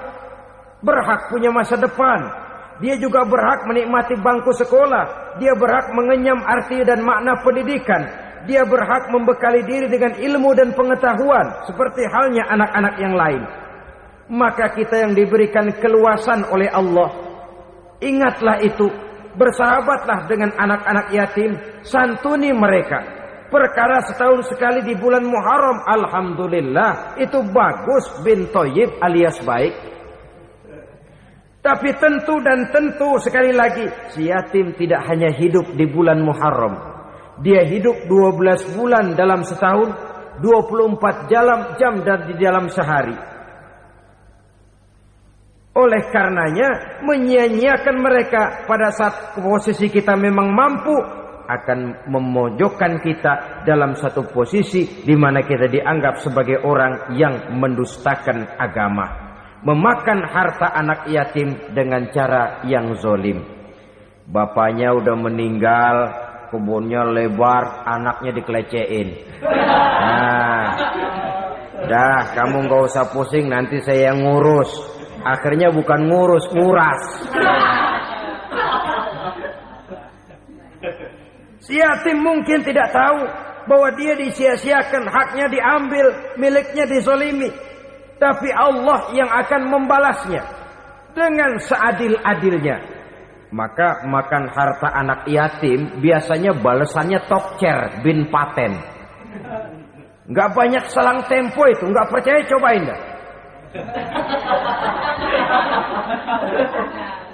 berhak punya masa depan. Dia juga berhak menikmati bangku sekolah. Dia berhak mengenyam arti dan makna pendidikan. Dia berhak membekali diri dengan ilmu dan pengetahuan seperti halnya anak-anak yang lain. Maka kita yang diberikan keluasan oleh Allah, ingatlah itu, bersahabatlah dengan anak-anak yatim, santuni mereka. Perkara setahun sekali di bulan Muharram, alhamdulillah, itu bagus, bin Thayyib alias baik. Tapi tentu dan tentu sekali lagi, si yatim tidak hanya hidup di bulan Muharram. Dia hidup 12 bulan dalam setahun, 24 jam dan di dalam sehari. Oleh karenanya, menyia-nyiakan mereka pada saat posisi kita memang mampu akan memojokkan kita dalam satu posisi di mana kita dianggap sebagai orang yang mendustakan agama. Memakan harta anak yatim dengan cara yang zolim. Bapaknya udah meninggal, kebunnya lebar, anaknya dikelecehin. Nah, dah kamu gak usah pusing, nanti saya yang ngurus. Akhirnya bukan ngurus, nguras. Si yatim mungkin tidak tahu bahwa dia disia-siakan, haknya diambil, miliknya dizolimi. Tapi Allah yang akan membalasnya dengan seadil-adilnya. Maka makan harta anak yatim biasanya balasannya tokcer bin paten. Gak banyak selang tempo itu, gak percaya cobain dah.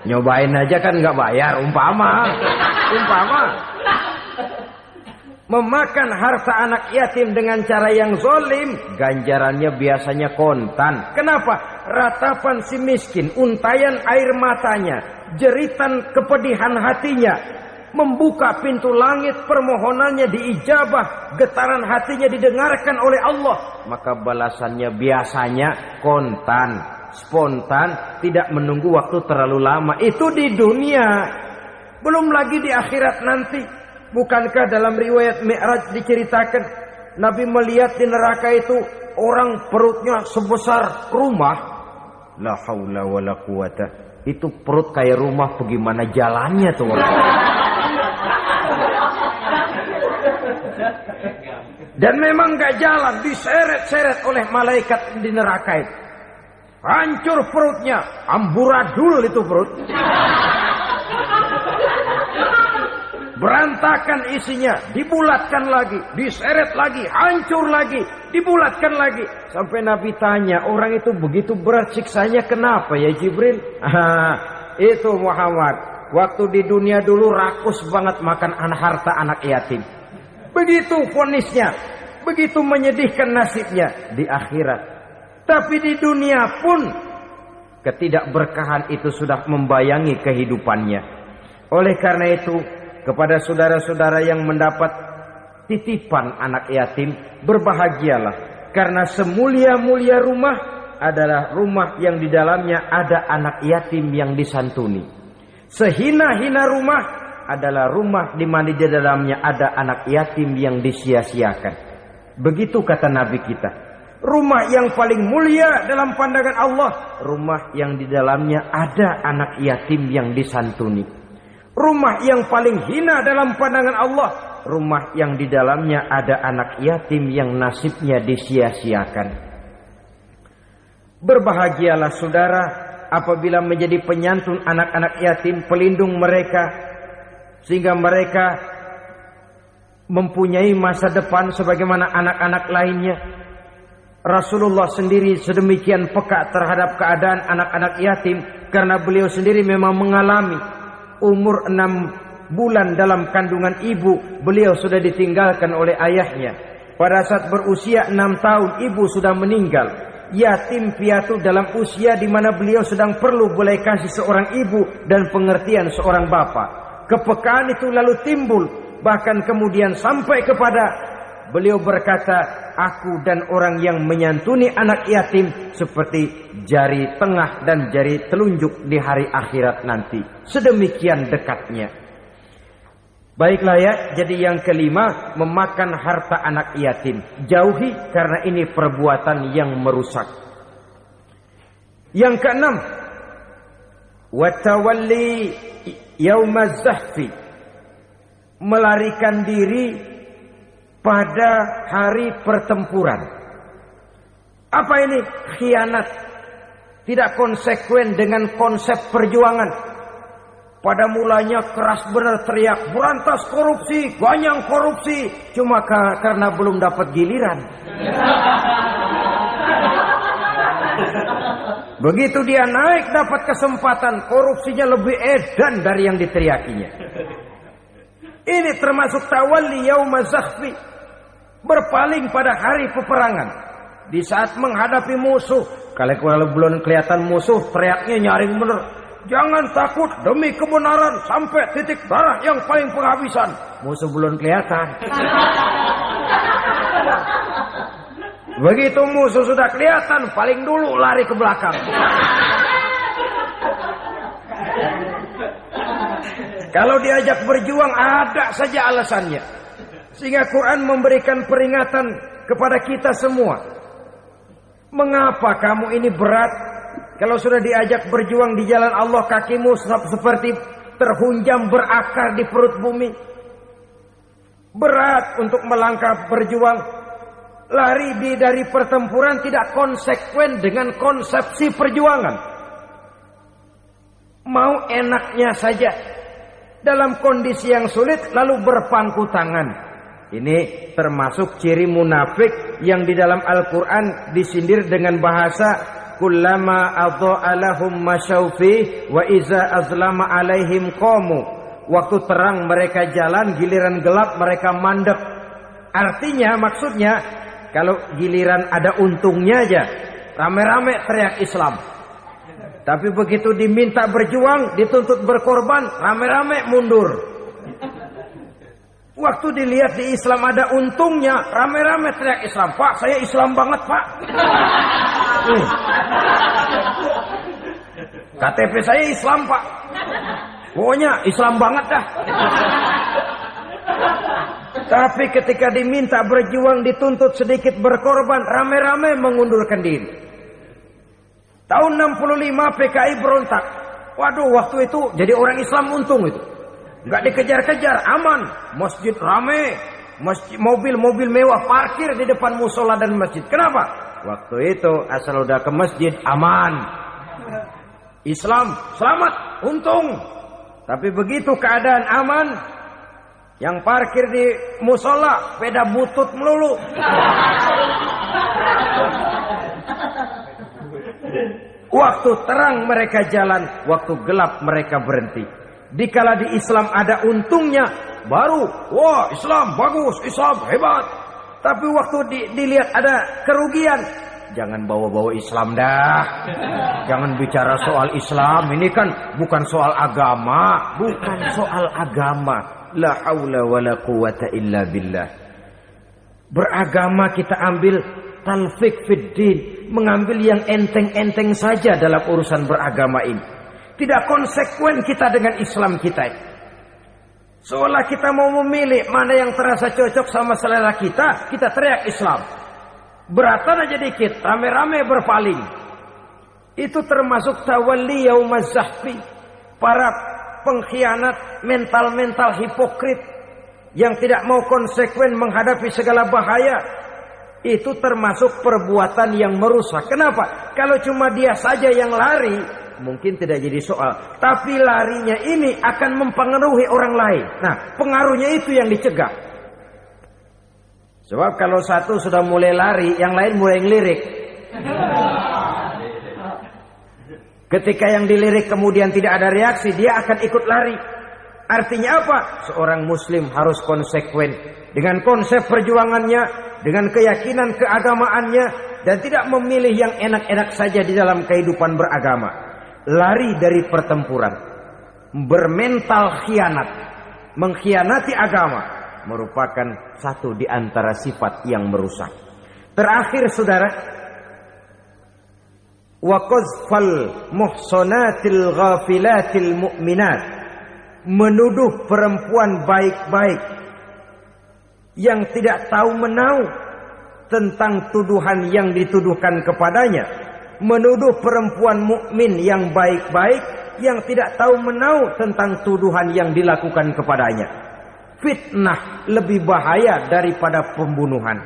Nyobain aja kan gak bayar, umpama. Memakan harta anak yatim dengan cara yang zolim, ganjarannya biasanya kontan. Kenapa? Ratapan si miskin, untayan air matanya, jeritan kepedihan hatinya, membuka pintu langit, permohonannya diijabah, getaran hatinya didengarkan oleh Allah. Maka balasannya biasanya kontan, spontan, tidak menunggu waktu terlalu lama. Itu di dunia, belum lagi di akhirat nanti. Bukankah dalam riwayat Mi'raj diceritakan Nabi melihat di neraka itu orang perutnya sebesar rumah. La haula wala quwata. Itu perut kayak rumah, bagaimana jalannya tuh orang. Dan memang gak jalan, diseret-seret oleh malaikat di neraka itu. Hancur perutnya, amburadul itu perut. Berantakan isinya, dibulatkan lagi, diseret lagi, hancur lagi, dibulatkan lagi. Sampai Nabi tanya, orang itu begitu berat siksanya kenapa ya Jibril? Itu Muhammad, waktu di dunia dulu rakus banget makan harta anak yatim. Begitu vonisnya, begitu menyedihkan nasibnya di akhirat. Tapi di dunia pun ketidakberkahan itu sudah membayangi kehidupannya. Oleh karena itu, kepada saudara-saudara yang mendapat titipan anak yatim, berbahagialah. Karena semulia-mulia rumah adalah rumah yang di dalamnya ada anak yatim yang disantuni. Sehina-hina rumah adalah rumah di mana di dalamnya ada anak yatim yang disia-siakan. Begitu kata Nabi kita. Rumah yang paling mulia dalam pandangan Allah, rumah yang di dalamnya ada anak yatim yang disantuni. Rumah yang paling hina dalam pandangan Allah, rumah yang di dalamnya ada anak yatim yang nasibnya disia-siakan. Berbahagialah saudara apabila menjadi penyantun anak-anak yatim, pelindung mereka, sehingga mereka mempunyai masa depan sebagaimana anak-anak lainnya. Rasulullah sendiri sedemikian peka terhadap keadaan anak-anak yatim karena beliau sendiri memang mengalami umur 6 bulan dalam kandungan ibu, beliau sudah ditinggalkan oleh ayahnya. Pada saat berusia 6 tahun ibu sudah meninggal. Yatim piatu dalam usia di mana beliau sedang perlu belas kasih seorang ibu dan pengertian seorang bapak. Kepekaan itu lalu timbul, bahkan kemudian sampai kepada beliau berkata, aku dan orang yang menyantuni anak yatim seperti jari tengah dan jari telunjuk di hari akhirat nanti. Sedemikian dekatnya. Baiklah ya, jadi yang kelima, memakan harta anak yatim. Jauhi karena ini perbuatan yang merusak. Yang keenam, watawalli yaumaz zahfi. Melarikan diri pada hari pertempuran. Apa ini? Khianat. Tidak konsekuen dengan konsep perjuangan. Pada mulanya keras benar teriak, berantas korupsi, ganyang korupsi. Cuma karena belum dapat giliran. Begitu dia naik dapat kesempatan, korupsinya lebih edan dari yang diteriakinya. Ini termasuk tawalli yaumaz zahfi. Berpaling pada hari peperangan. Di saat menghadapi musuh. Kalau belum kelihatan musuh, teriaknya nyaring bener. Jangan takut demi kebenaran sampai titik darah yang paling penghabisan. Musuh belum kelihatan. Begitu musuh sudah kelihatan, paling dulu lari ke belakang. Kalau diajak berjuang ada saja alasannya. Sehingga Quran memberikan peringatan kepada kita semua. Mengapa kamu ini berat? Kalau sudah diajak berjuang di jalan Allah, kakimu seperti terhunjam berakar di perut bumi. Berat untuk melangkah berjuang. Lari dari pertempuran tidak konsekuen dengan konsepsi perjuangan. Mau enaknya saja. Dalam kondisi yang sulit lalu berpangku tangan. Ini termasuk ciri munafik yang di dalam Al-Quran disindir dengan bahasa kullama adha'a lahum masyaufi wa iza azlama alaihim qamu. Waktu terang mereka jalan, giliran gelap mereka mandek. Artinya maksudnya kalau giliran ada untungnya aja rame-rame teriak Islam. Tapi begitu diminta berjuang, dituntut berkorban, rame-rame mundur. Waktu dilihat di Islam ada untungnya, rame-rame teriak Islam. Pak, saya Islam banget, Pak. KTP saya Islam, Pak. Pokoknya Islam banget dah. Tapi ketika diminta berjuang, dituntut sedikit berkorban, rame-rame mengundurkan diri. Tahun 65 PKI berontak. Waduh, waktu itu jadi orang Islam untung itu. Nggak dikejar-kejar, aman. Masjid rame, mobil-mobil mewah parkir di depan musola dan masjid. Kenapa? Waktu itu asal udah ke masjid aman. Islam selamat, untung. Tapi begitu keadaan aman, yang parkir di musola sepeda butut melulu. Waktu terang mereka jalan, waktu gelap mereka berhenti. Dikala di Islam ada untungnya, baru wah Islam bagus, Islam hebat. Tapi waktu dilihat ada kerugian, jangan bawa-bawa Islam dah. Jangan bicara soal Islam, ini kan bukan soal agama, bukan soal agama. La haula wala quwata illa billah. Beragama kita ambil talfik fiddin, mengambil yang enteng-enteng saja dalam urusan beragama ini. Tidak konsekuen kita dengan Islam kita. Seolah kita mau memilih mana yang terasa cocok sama selera kita, kita teriak Islam. Beratan aja dikit, rame-rame berpaling. Itu termasuk tawalli yaumaz zahfi. Para pengkhianat, mental-mental hipokrit. yang tidak mau konsekuen menghadapi segala bahaya, itu termasuk perbuatan yang merusak. Kenapa? Kalau cuma dia saja yang lari, mungkin tidak jadi soal. Tapi larinya ini akan mempengaruhi orang lain. Nah, pengaruhnya itu yang dicegah. Sebab kalau satu sudah mulai lari, yang lain mulai ngelirik. Ketika yang dilirik kemudian tidak ada reaksi, dia akan ikut lari. Artinya apa? Seorang muslim harus konsekuen dengan konsep perjuangannya, dengan keyakinan keagamaannya, dan tidak memilih yang enak-enak saja di dalam kehidupan beragama. Lari dari pertempuran, bermental khianat, mengkhianati agama, merupakan satu di antara sifat yang merusak. Terakhir saudara, wa qazfal muhsanatil ghafilatil mu'minat, menuduh perempuan baik-baik yang tidak tahu menahu tentang tuduhan yang dituduhkan kepadanya, menuduh perempuan mukmin yang baik-baik yang tidak tahu menahu tentang tuduhan yang dilakukan kepadanya. Fitnah lebih bahaya daripada pembunuhan.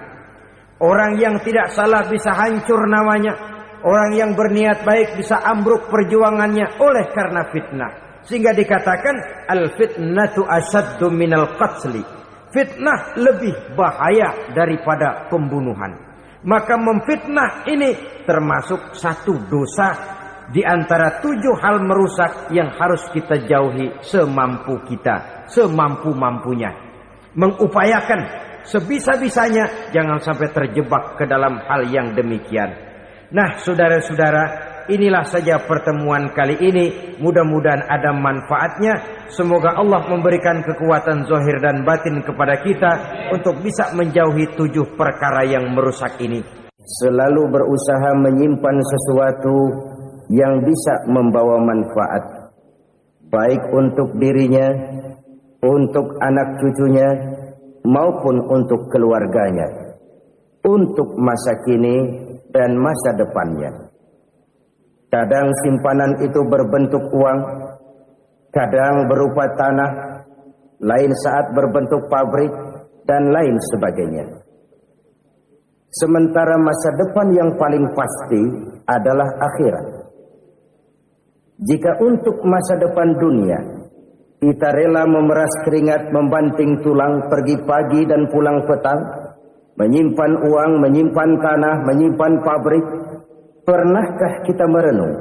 Orang yang tidak salah bisa hancur namanya. Orang yang berniat baik bisa ambruk perjuangannya oleh karena fitnah. Sehingga dikatakan al-fitnatu asyaddu minal qatli. Fitnah lebih bahaya daripada pembunuhan. Maka memfitnah ini termasuk satu dosa di antara 7 hal merusak yang harus kita jauhi semampu kita, semampu-mampunya. Mengupayakan sebisa-bisanya jangan sampai terjebak ke dalam hal yang demikian. Nah, saudara-saudara, inilah saja pertemuan kali ini. Mudah-mudahan ada manfaatnya. Semoga Allah memberikan kekuatan zahir dan batin kepada kita untuk bisa menjauhi 7 perkara yang merusak ini. Selalu berusaha menyimpan sesuatu yang bisa membawa manfaat, baik untuk dirinya, untuk anak cucunya, maupun untuk keluarganya, untuk masa kini dan masa depannya. Kadang simpanan itu berbentuk uang, kadang berupa tanah, lain saat berbentuk pabrik, dan lain sebagainya. Sementara masa depan yang paling pasti adalah akhirat. Jika untuk masa depan dunia kita rela memeras keringat, membanting tulang, pergi pagi dan pulang petang, menyimpan uang, menyimpan tanah, menyimpan pabrik, pernahkah kita merenung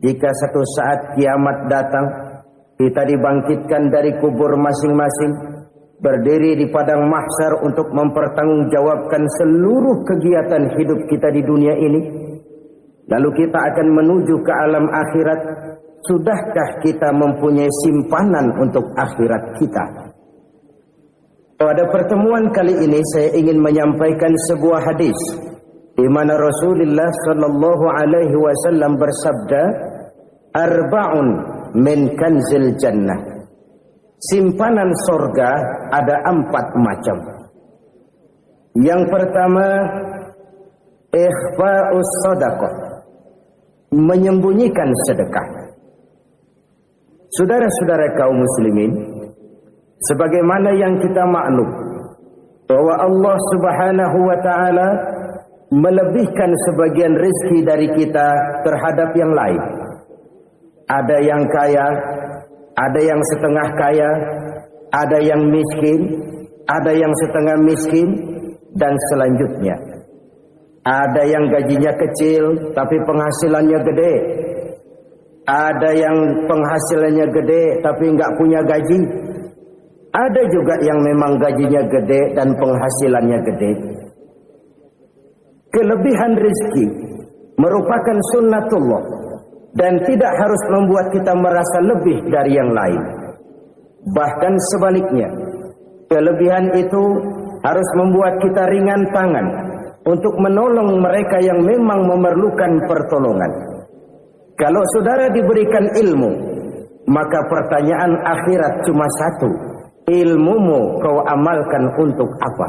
jika satu saat kiamat datang, kita dibangkitkan dari kubur masing-masing, berdiri di padang mahsyar untuk mempertanggungjawabkan seluruh kegiatan hidup kita di dunia ini, lalu kita akan menuju ke alam akhirat. Sudahkah kita mempunyai simpanan untuk akhirat kita? Pada pertemuan kali ini saya ingin menyampaikan sebuah hadis di mana Rasulullah sallallahu alaihi wasallam bersabda, "Arba'un min kanzil jannah." Simpanan sorga ada 4 macam. Yang pertama, ikhfa'us shadaqah, menyembunyikan sedekah. Saudara-saudara kaum muslimin, sebagaimana yang kita maklum bahwa Allah Subhanahu wa taala melebihkan sebagian rezeki dari kita terhadap yang lain. Ada yang kaya, ada yang setengah kaya, ada yang miskin, ada yang setengah miskin, dan selanjutnya. Ada yang gajinya kecil tapi penghasilannya gede. Ada yang penghasilannya gede tapi nggak punya gaji. Ada juga yang memang gajinya gede dan penghasilannya gede. Kelebihan rezeki merupakan sunnatullah dan tidak harus membuat kita merasa lebih dari yang lain. Bahkan sebaliknya, kelebihan itu harus membuat kita ringan tangan untuk menolong mereka yang memang memerlukan pertolongan. Kalau saudara diberikan ilmu, maka pertanyaan akhirat cuma satu: ilmumu kau amalkan untuk apa?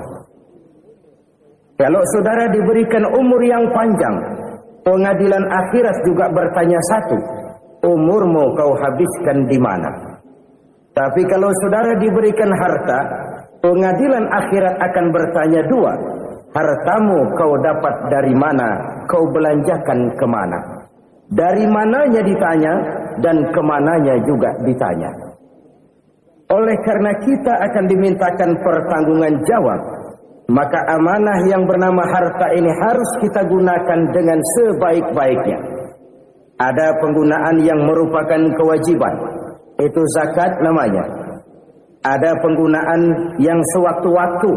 Kalau saudara diberikan umur yang panjang, pengadilan akhirat juga bertanya satu: umurmu kau habiskan di mana? Tapi kalau saudara diberikan harta, Pengadilan akhirat akan bertanya dua. Hartamu kau dapat dari mana? Kau belanjakan kemana? Dari mananya ditanya dan kemananya juga ditanya. Oleh karena kita akan dimintakan pertanggungan jawab, maka amanah yang bernama harta ini harus kita gunakan dengan sebaik-baiknya. Ada penggunaan yang merupakan kewajiban, itu zakat namanya. Ada penggunaan yang sewaktu-waktu,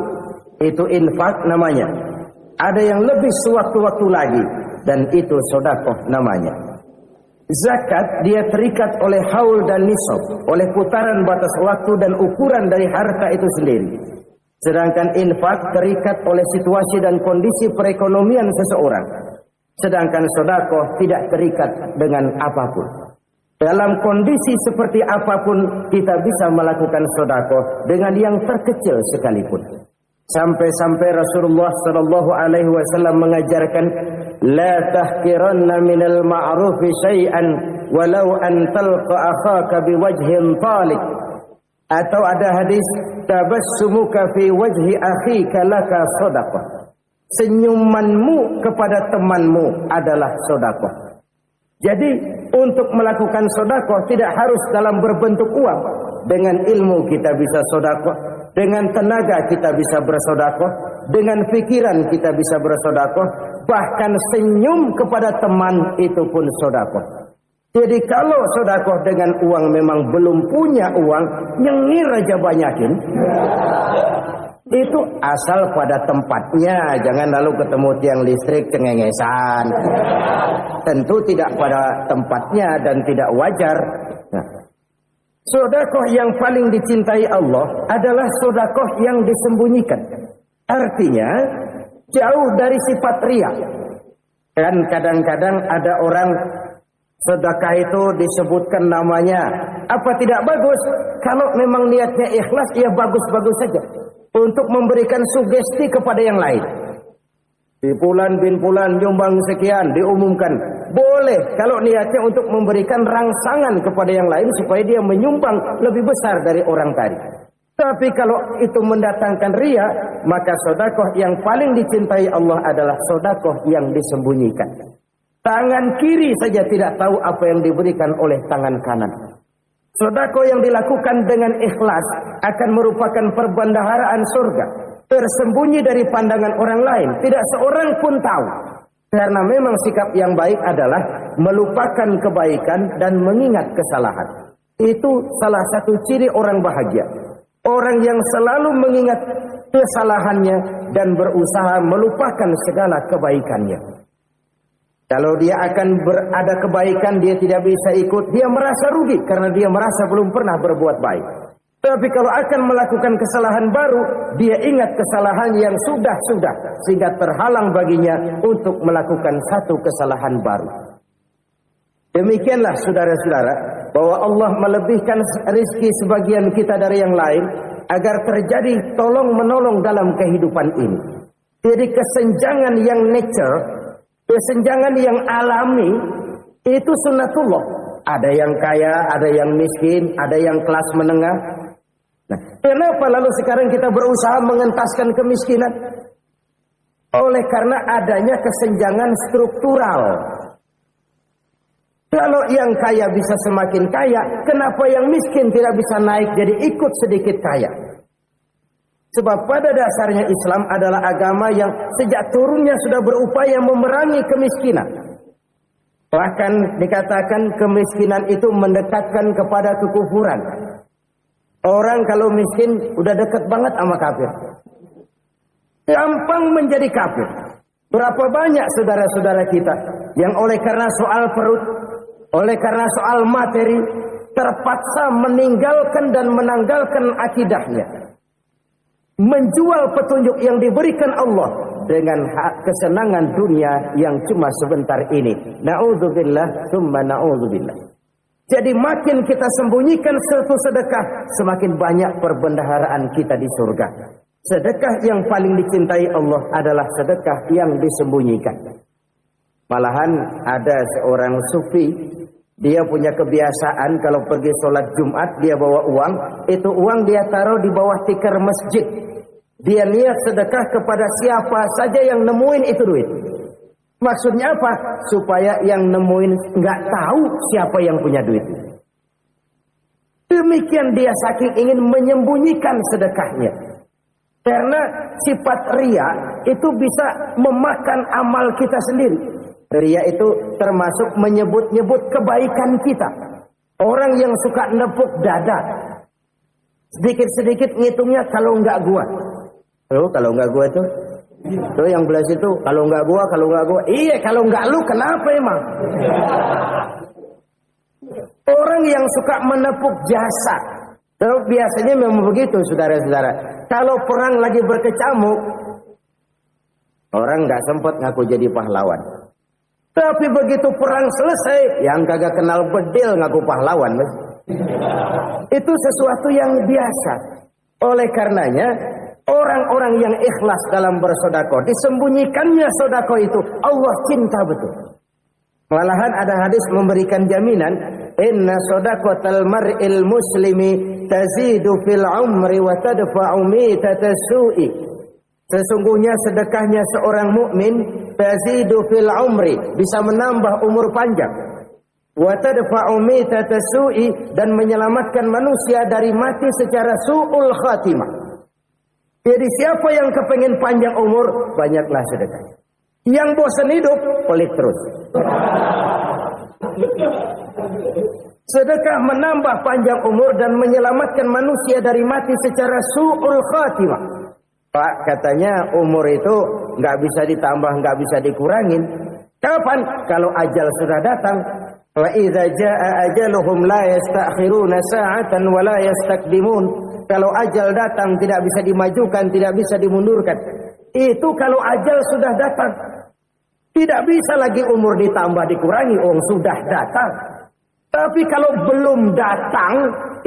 itu infak namanya. Ada yang lebih sewaktu-waktu lagi, dan itu sedekah namanya. Zakat dia terikat oleh haul dan nisab, oleh putaran batas waktu dan ukuran dari harta itu sendiri. Sedangkan infak terikat oleh situasi dan kondisi perekonomian seseorang. Sedangkan sedekah tidak terikat dengan apapun. Dalam kondisi seperti apapun kita bisa melakukan sedekah dengan yang terkecil sekalipun. Sampai-sampai Rasulullah sallallahu alaihi wasallam mengajarkan, la tahqiranna minal ma'rufi syai'an walau an talqa akhaka biwajhin talik. Atau ada hadis, tabassumuka fi wajhi akhika laka sedekah. Senyumanmu kepada temanmu adalah sedekah. Jadi untuk melakukan sedekah tidak harus dalam berbentuk uang. Dengan ilmu kita bisa sedekah, dengan tenaga kita bisa bersedekah, dengan pikiran kita bisa bersedekah, bahkan senyum kepada teman itu pun sedekah. Jadi kalau sedekah dengan uang memang belum punya uang, nyengir aja banyakin. Itu asal pada tempatnya, jangan lalu ketemu tiang listrik cengengesan. Tentu tidak pada tempatnya dan tidak wajar. Nah, sedekah yang paling dicintai Allah adalah sedekah yang disembunyikan. Artinya jauh dari sifat riya. Dan kadang-kadang ada orang sedekah itu disebutkan namanya. Apa tidak bagus? Kalau memang niatnya ikhlas, ya bagus-bagus saja. Untuk memberikan sugesti kepada yang lain. Di bulan bin bulan nyumbang sekian diumumkan. Boleh kalau niatnya untuk memberikan rangsangan kepada yang lain supaya dia menyumbang lebih besar dari orang tadi. Tapi kalau itu mendatangkan riya, maka sedekah yang paling dicintai Allah adalah sedekah yang disembunyikan. Tangan kiri saja tidak tahu apa yang diberikan oleh tangan kanan. Sedekah yang dilakukan dengan ikhlas akan merupakan perbendaharaan surga. Tersembunyi dari pandangan orang lain. Tidak seorang pun tahu. Karena memang sikap yang baik adalah melupakan kebaikan dan mengingat kesalahan. Itu salah satu ciri orang bahagia. Orang yang selalu mengingat kesalahannya dan berusaha melupakan segala kebaikannya. Kalau dia akan berada kebaikan, dia tidak bisa ikut, dia merasa rugi karena dia merasa belum pernah berbuat baik. Tapi kalau akan melakukan kesalahan baru, dia ingat kesalahan yang sudah-sudah, sehingga terhalang baginya untuk melakukan satu kesalahan baru. Demikianlah saudara-saudara, bahwa Allah melebihkan rezeki sebagian kita dari yang lain, agar terjadi tolong-menolong dalam kehidupan ini. Jadi kesenjangan yang nature, kesenjangan yang alami, itu sunnatullah. Ada yang kaya, ada yang miskin, ada yang kelas menengah. Nah, kenapa lalu sekarang kita berusaha mengentaskan kemiskinan? Oleh karena adanya kesenjangan struktural. Kalau yang kaya bisa semakin kaya, kenapa yang miskin tidak bisa naik jadi ikut sedikit kaya? Sebab pada dasarnya Islam adalah agama yang sejak turunnya sudah berupaya memerangi kemiskinan. Bahkan dikatakan kemiskinan itu mendekatkan kepada kekufuran. Orang kalau miskin udah dekat banget sama kafir. Gampang menjadi kafir. Berapa banyak saudara-saudara kita yang oleh karena soal perut, oleh karena soal materi, terpaksa meninggalkan dan menanggalkan akidahnya. Menjual petunjuk yang diberikan Allah dengan kesenangan dunia yang cuma sebentar ini. Na'udzubillah, summa na'udzubillah. Jadi makin kita sembunyikan satu sedekah, semakin banyak perbendaharaan kita di surga. Sedekah yang paling dicintai Allah adalah sedekah yang disembunyikan. Malahan ada seorang sufi Dia punya kebiasaan kalau pergi sholat Jumat dia bawa uang, itu uang dia taruh di bawah tikar masjid. Dia niat sedekah kepada siapa saja yang nemuin itu duit. Maksudnya apa? Supaya yang nemuin nggak tahu siapa yang punya duit. Demikian dia saking ingin menyembunyikan sedekahnya. Karena sifat riya itu bisa memakan amal kita sendiri. Riya itu termasuk menyebut-nyebut kebaikan kita. Orang yang suka nepuk dada, sedikit-sedikit ngitungnya kalau nggak gua. Tuh, kalau nggak gua tuh yang belas itu kalau nggak gua. Iya, kalau nggak lu kenapa emang? Orang yang suka menepuk jasa, terus biasanya memang begitu, saudara-saudara. Kalau perang lagi berkecamuk, orang nggak sempat ngaku jadi pahlawan. Tapi begitu perang selesai, yang kagak kenal bedil ngaku pahlawan, mas. Itu sesuatu yang biasa. Oleh karenanya, orang-orang yang ikhlas dalam bersedekah, disembunyikannya sedekah itu Allah cinta betul. Malahan ada hadis memberikan jaminan, inna shadaqatal mar'il muslimi tazidu fil umri wa tadfa'u mitatas su'i. Sesungguhnya sedekahnya seorang mukmin tazidu fil umri, bisa menambah umur panjang. Wa tadfa'u mitatas su'i, dan menyelamatkan manusia dari mati secara su'ul khatimah. Jadi siapa yang kepengen panjang umur, banyaklah sedekah. Yang bosan hidup, pelit terus. Sedekah menambah panjang umur dan menyelamatkan manusia dari mati secara su'ul khatimah. Pak, katanya umur itu nggak bisa ditambah, nggak bisa dikurangin. Kapan? Kalau ajal sudah datang. Wa idza jaa ajaluhum la yastakhiruna sa'atan wa la yastakdimun. Kalau ajal datang tidak bisa dimajukan, tidak bisa dimundurkan. Itu kalau ajal sudah datang. Tidak bisa lagi umur ditambah dikurangi, sudah datang. Tapi kalau belum datang,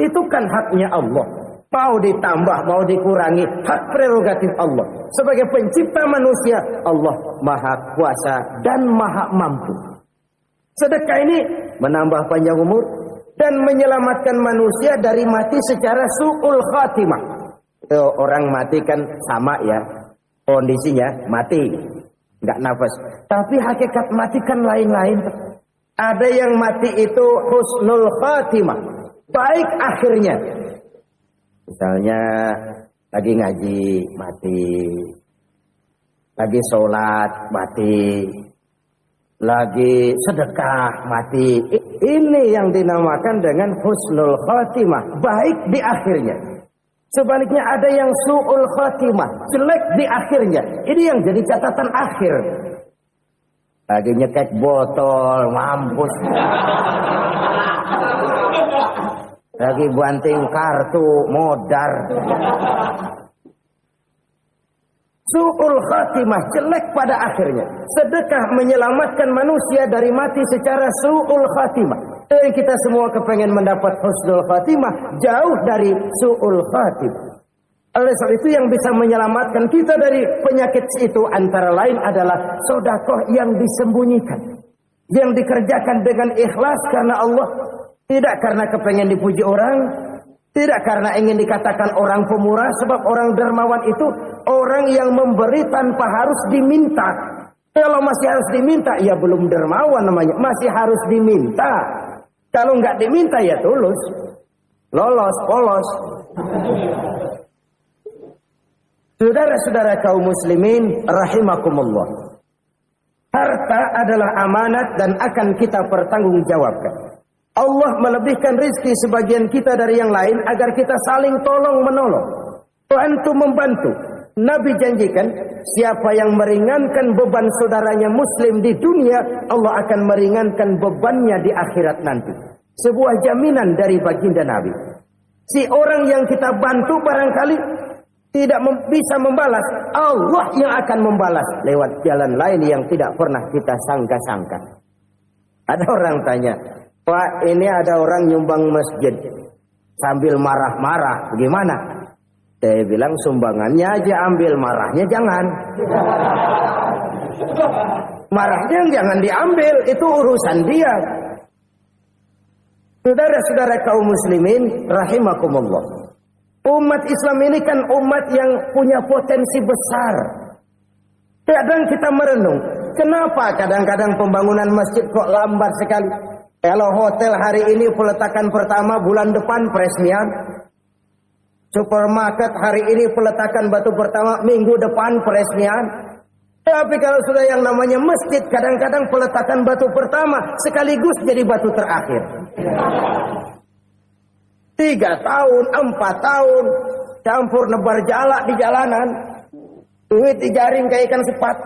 itu kan haknya Allah. Mau ditambah, mau dikurangi, hak prerogatif Allah. Sebagai pencipta manusia, Allah Maha Kuasa dan Maha Mampu. Sedekah ini menambah panjang umur dan menyelamatkan manusia dari mati secara su'ul khatimah. Orang mati kan sama ya, kondisinya mati, nggak nafas. Tapi hakikat mati kan lain-lain. Ada yang mati itu husnul khatimah, baik akhirnya. Misalnya lagi ngaji mati, lagi sholat mati, lagi sedekah mati. Ini yang dinamakan dengan husnul khatimah, baik di akhirnya. Sebaliknya ada yang su'ul khatimah, jelek di akhirnya. Ini yang jadi catatan akhir. Lagi nyekek botol, mampus. Lagi banting kartu, modar. Su'ul khatimah, jelek pada akhirnya. Sedekah menyelamatkan manusia dari mati secara su'ul khatimah. Kita semua kepengen mendapat husnul khatimah, jauh dari su'ul khatimah. Oleh sebab itu yang bisa menyelamatkan kita dari penyakit itu antara lain adalah sedekah yang disembunyikan, yang dikerjakan dengan ikhlas karena Allah, tidak karena kepengen dipuji orang, tidak karena ingin dikatakan orang pemurah. Sebab orang dermawan itu orang yang memberi tanpa harus diminta. Kalau masih harus diminta, ya belum dermawan namanya, masih harus diminta. Kalau nggak diminta ya tulus, lolos, polos. Saudara-saudara kaum muslimin rahimakumullah. Harta adalah amanat dan akan kita pertanggungjawabkan. Allah melebihkan rizki sebagian kita dari yang lain agar kita saling tolong menolong, bantu membantu. Nabi janjikan siapa yang meringankan beban saudaranya muslim di dunia, Allah akan meringankan bebannya di akhirat nanti. Sebuah jaminan dari baginda Nabi. Si orang yang kita bantu barangkali tidak bisa membalas, Allah yang akan membalas lewat jalan lain yang tidak pernah kita sangka-sangka. Ada orang tanya, Pak, ini ada orang nyumbang masjid sambil marah-marah, bagaimana? Saya bilang sumbangannya aja ambil, marahnya jangan. Marahnya jangan diambil, itu urusan dia. Saudara-saudara kaum muslimin rahimakumullah. Umat Islam ini kan umat yang punya potensi besar. Kadang kita merenung, kenapa kadang-kadang pembangunan masjid kok lambat sekali? Kalau hotel hari ini peletakan pertama, bulan depan peresmian. Supermarket hari ini peletakan batu pertama, minggu depan peresmian. Tapi kalau sudah yang namanya masjid, kadang-kadang peletakan batu pertama sekaligus jadi batu terakhir. 3 tahun, 4 tahun, campur nebar jalak di jalanan, duit dijaring kayak ikan sepat.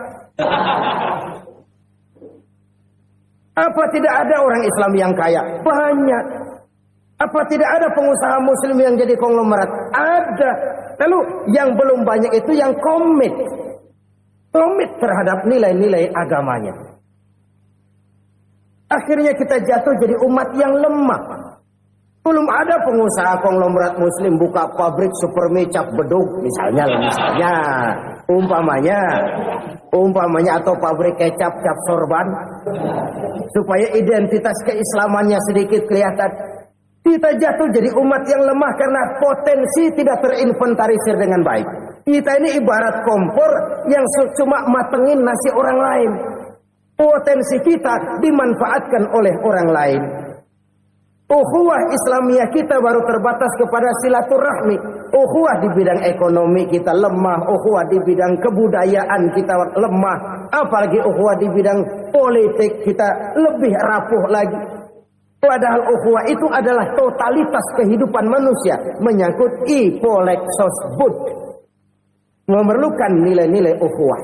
Apa tidak ada orang Islam yang kaya? Banyak. Apa tidak ada pengusaha muslim yang jadi konglomerat? Ada. Lalu yang belum banyak itu yang komit terhadap nilai-nilai agamanya. Akhirnya kita jatuh jadi umat yang lemah. Belum ada pengusaha konglomerat muslim buka pabrik supermi cap beduk misalnya umpamanya atau pabrik kecap cap sorban supaya identitas keislamannya sedikit kelihatan. Kita jatuh jadi umat yang lemah karena potensi tidak terinventarisir dengan baik. Kita ini ibarat kompor yang cuma matengin nasi orang lain. Potensi kita dimanfaatkan oleh orang lain. Ukhuwah Islamiyah kita baru terbatas kepada silaturahmi. Ukhuwah di bidang ekonomi kita lemah. Ukhuwah di bidang kebudayaan kita lemah. Apalagi ukhuwah di bidang politik kita lebih rapuh lagi. Padahal ukhuwah itu adalah totalitas kehidupan manusia. Menyangkut ipolexosbud. Memerlukan nilai-nilai ukhuwah.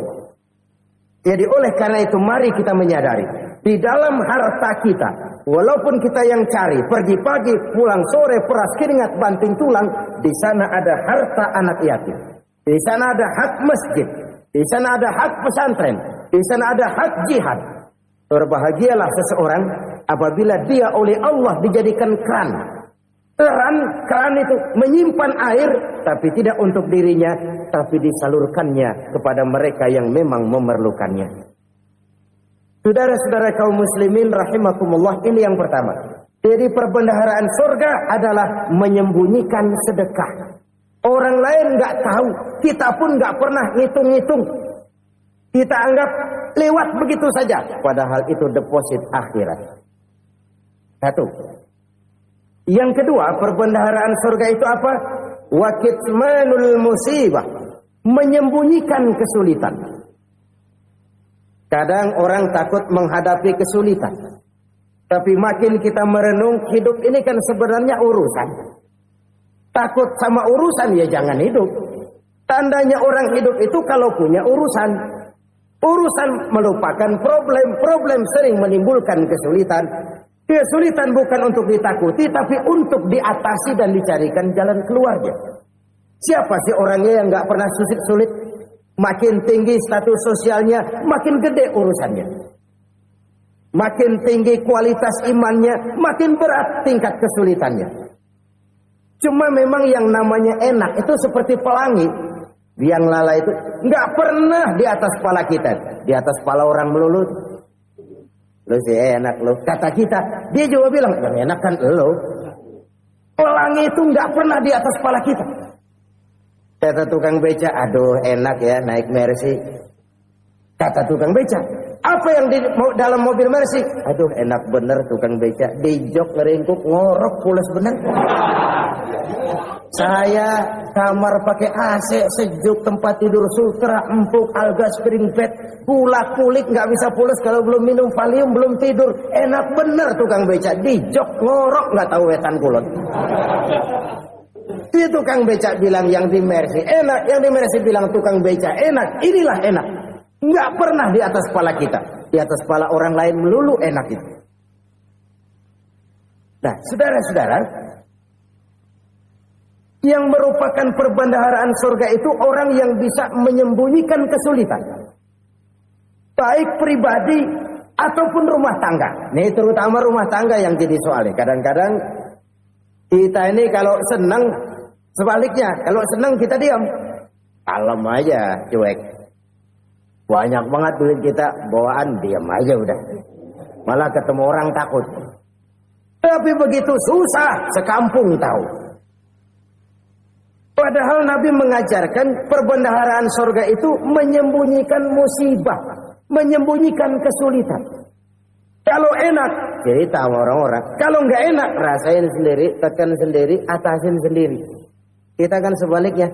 Jadi oleh karena itu mari kita menyadari. Di dalam harta kita, walaupun kita yang cari, pergi pagi, pulang sore, peras keringat, banting tulang, di sana ada harta anak yatim. Di sana ada hak masjid. Di sana ada hak pesantren. Di sana ada hak jihad. Berbahagialah seseorang apabila dia oleh Allah dijadikan keran. Keran itu menyimpan air, tapi tidak untuk dirinya, tapi disalurkannya kepada mereka yang memang memerlukannya. Saudara-saudara kaum muslimin rahimakumullah, ini yang pertama. Jadi perbendaharaan surga adalah menyembunyikan sedekah. Orang lain nggak tahu, kita pun nggak pernah ngitung-ngitung. Kita anggap lewat begitu saja, padahal itu deposit akhirat. Satu. Yang kedua, perbendaharaan surga itu apa? Wa kitmanul musibah, menyembunyikan kesulitan. Kadang orang takut menghadapi kesulitan. Tapi makin kita merenung, hidup ini kan sebenarnya urusan. Takut sama urusan ya jangan hidup. Tandanya orang hidup itu kalau punya urusan. Urusan melupakan problem. Problem sering menimbulkan kesulitan. Kesulitan bukan untuk ditakuti, tapi untuk diatasi dan dicarikan jalan keluarnya. Siapa sih orangnya yang gak pernah sulit-sulit? Makin tinggi status sosialnya, makin gede urusannya. Makin tinggi kualitas imannya, makin berat tingkat kesulitannya. Cuma memang yang namanya enak itu seperti pelangi. Biang lala itu nggak pernah di atas kepala kita, di atas kepala orang melulu. Lu sih enak lu, kata kita. Dia juga bilang yang enak kan lu. Pelangi itu nggak pernah di atas kepala kita. Kata tukang beca, aduh enak ya naik Mercy. Kata tukang beca, apa yang di dalam mobil Mercy? Aduh enak bener tukang beca, di jok ngeringkuk ngorok pules bener. Saya kamar pakai AC sejuk, tempat tidur sutra, empuk, alga, spring bed, pulak kulik nggak bisa pules kalau belum minum Valium, belum tidur. Enak bener tukang beca, di jok ngorok nggak tahu wetan kulot. Itu tukang beca bilang yang di Mercy enak, yang di Mercy bilang tukang beca enak. Inilah enak. Nggak pernah di atas kepala kita, di atas kepala orang lain melulu enak itu. Nah, saudara-saudara, yang merupakan perbendaharaan surga itu orang yang bisa menyembunyikan kesulitan, baik pribadi ataupun rumah tangga. Ini terutama rumah tangga yang jadi soalnya. Kadang-kadang kita ini kalau senang, sebaliknya, kalau senang kita diam, kalem aja, cuek. Banyak banget duit kita bawaan, diam aja udah. Malah ketemu orang takut. Tapi begitu susah, sekampung tahu. Padahal Nabi mengajarkan perbendaharaan surga itu menyembunyikan musibah, menyembunyikan kesulitan. Kalau enak, cerita sama orang-orang. Kalau nggak enak, rasain sendiri, tekan sendiri, atasin sendiri. Kita kan sebaliknya.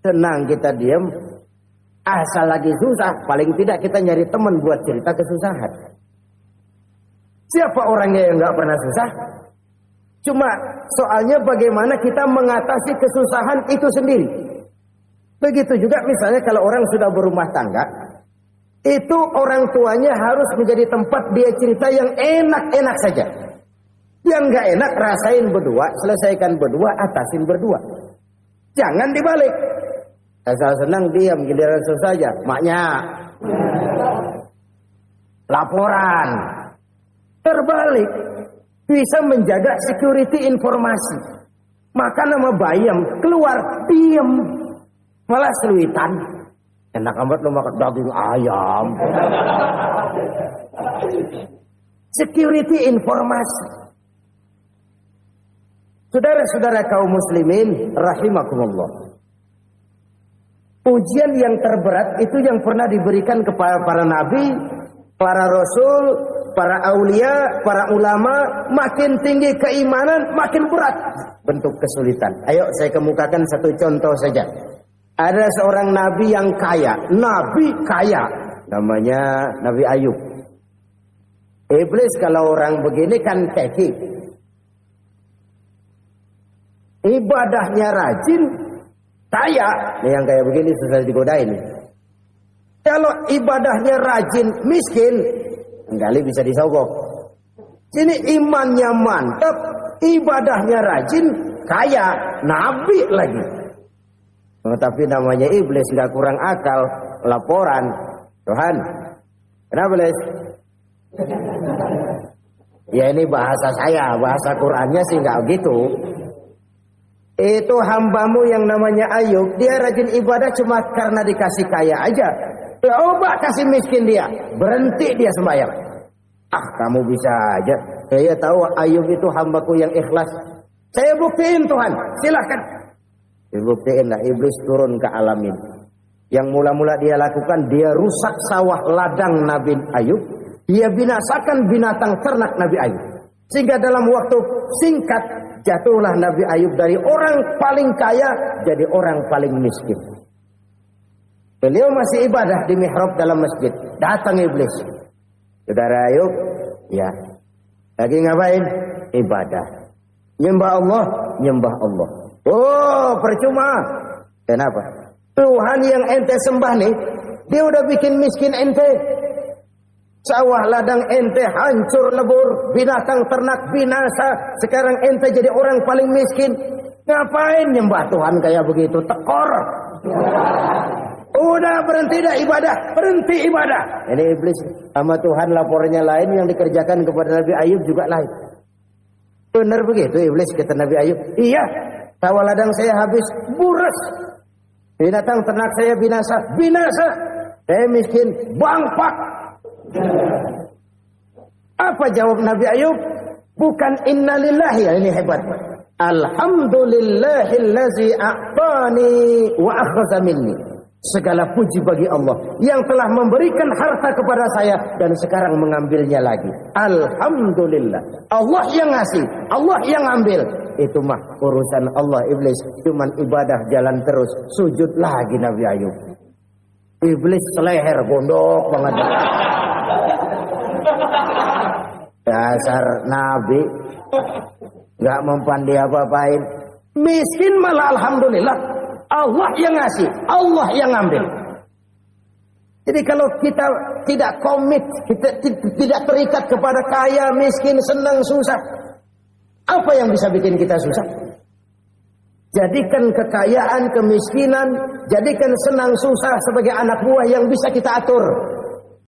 Senang kita diam, asal lagi susah, paling tidak kita nyari teman buat cerita kesusahan. Siapa orangnya yang nggak pernah susah? Cuma soalnya bagaimana kita mengatasi kesusahan itu sendiri. Begitu juga misalnya kalau orang sudah berumah tangga, itu orang tuanya harus menjadi tempat dia cerita yang enak-enak saja. Yang nggak enak rasain berdua, selesaikan berdua, atasin berdua. Jangan dibalik. Asal senang diam, giliran susah saja. Maknya laporan. Terbalik. Bisa menjaga security informasi. Maka nama bayam keluar diam. Malah seluitan. Enak amat lo makan daging ayam. Security informasi. Saudara-saudara kaum muslimin rahimakumullah. Ujian yang terberat itu yang pernah diberikan kepada para nabi, para rasul, para aulia, para ulama. Makin tinggi keimanan, makin berat bentuk kesulitan. Ayo saya kemukakan satu contoh saja. Ada seorang nabi yang kaya, nabi kaya, namanya Nabi Ayub. Iblis kalau orang begini kan keki, ibadahnya rajin, kaya. Yang kayak begini susah digodain. Kalau ibadahnya rajin, miskin, kali bisa disogok. Sini imannya mantap, ibadahnya rajin, kaya, nabi lagi. Oh, tapi namanya iblis nggak kurang akal. Laporan, Tuhan, kenapa iblis? Ya ini bahasa saya, bahasa Qurannya sih nggak gitu. Itu hambamu yang namanya Ayub, dia rajin ibadah cuma karena dikasih kaya aja. Coba kasih miskin dia, berhenti dia sembahyang. Ah, kamu bisa aja. Saya tahu Ayub itu hambaku yang ikhlas. Saya buktiin Tuhan, silahkan. Dibuktiinlah, iblis turun ke alam ini. Yang mula-mula dia lakukan, dia rusak sawah ladang Nabi Ayub. Dia binasakan binatang ternak Nabi Ayub. Sehingga dalam waktu singkat, jatuhlah Nabi Ayub dari orang paling kaya, jadi orang paling miskin. Beliau masih ibadah di mihrab dalam masjid. Datang iblis. Saudara Ayub, ya. Lagi ngapain? Ibadah. Nyembah Allah, nyembah Allah. Oh, percuma. Kenapa? Tuhan yang ente sembah nih, dia udah bikin miskin ente. Sawah ladang ente hancur lebur, binatang ternak binasa. Sekarang ente jadi orang paling miskin. Ngapain nyembah Tuhan kayak begitu? Tekor. Udah berhenti dah ibadah, berhenti ibadah. Ini iblis sama Tuhan laporannya lain, yang dikerjakan kepada Nabi Ayub juga lain. Benar begitu iblis kata Nabi Ayub? Iya. Sawah ladang saya habis, buras. Binatang ternak saya binasa, binasa. Saya miskin, bangpak. Apa jawab Nabi Ayub? Bukan innalillahi, ya ini hebat. Alhamdulillahillazi a'tani wa akhadha minni. Segala puji bagi Allah yang telah memberikan harta kepada saya dan sekarang mengambilnya lagi. Alhamdulillah. Allah yang ngasih, Allah yang ambil. Itu mah urusan Allah. Iblis cuman ibadah jalan terus, sujud lagi Nabi Ayub. Iblis seleher gondok banget. Dasar Nabi nggak mempan dia apa-apain. Miskin malah alhamdulillah. Allah yang ngasih, Allah yang ngambil. Jadi kalau kita tidak komit, kita tidak terikat kepada kaya, miskin, senang, susah, apa yang bisa bikin kita susah? Jadikan kekayaan, kemiskinan, jadikan senang susah sebagai anak buah yang bisa kita atur.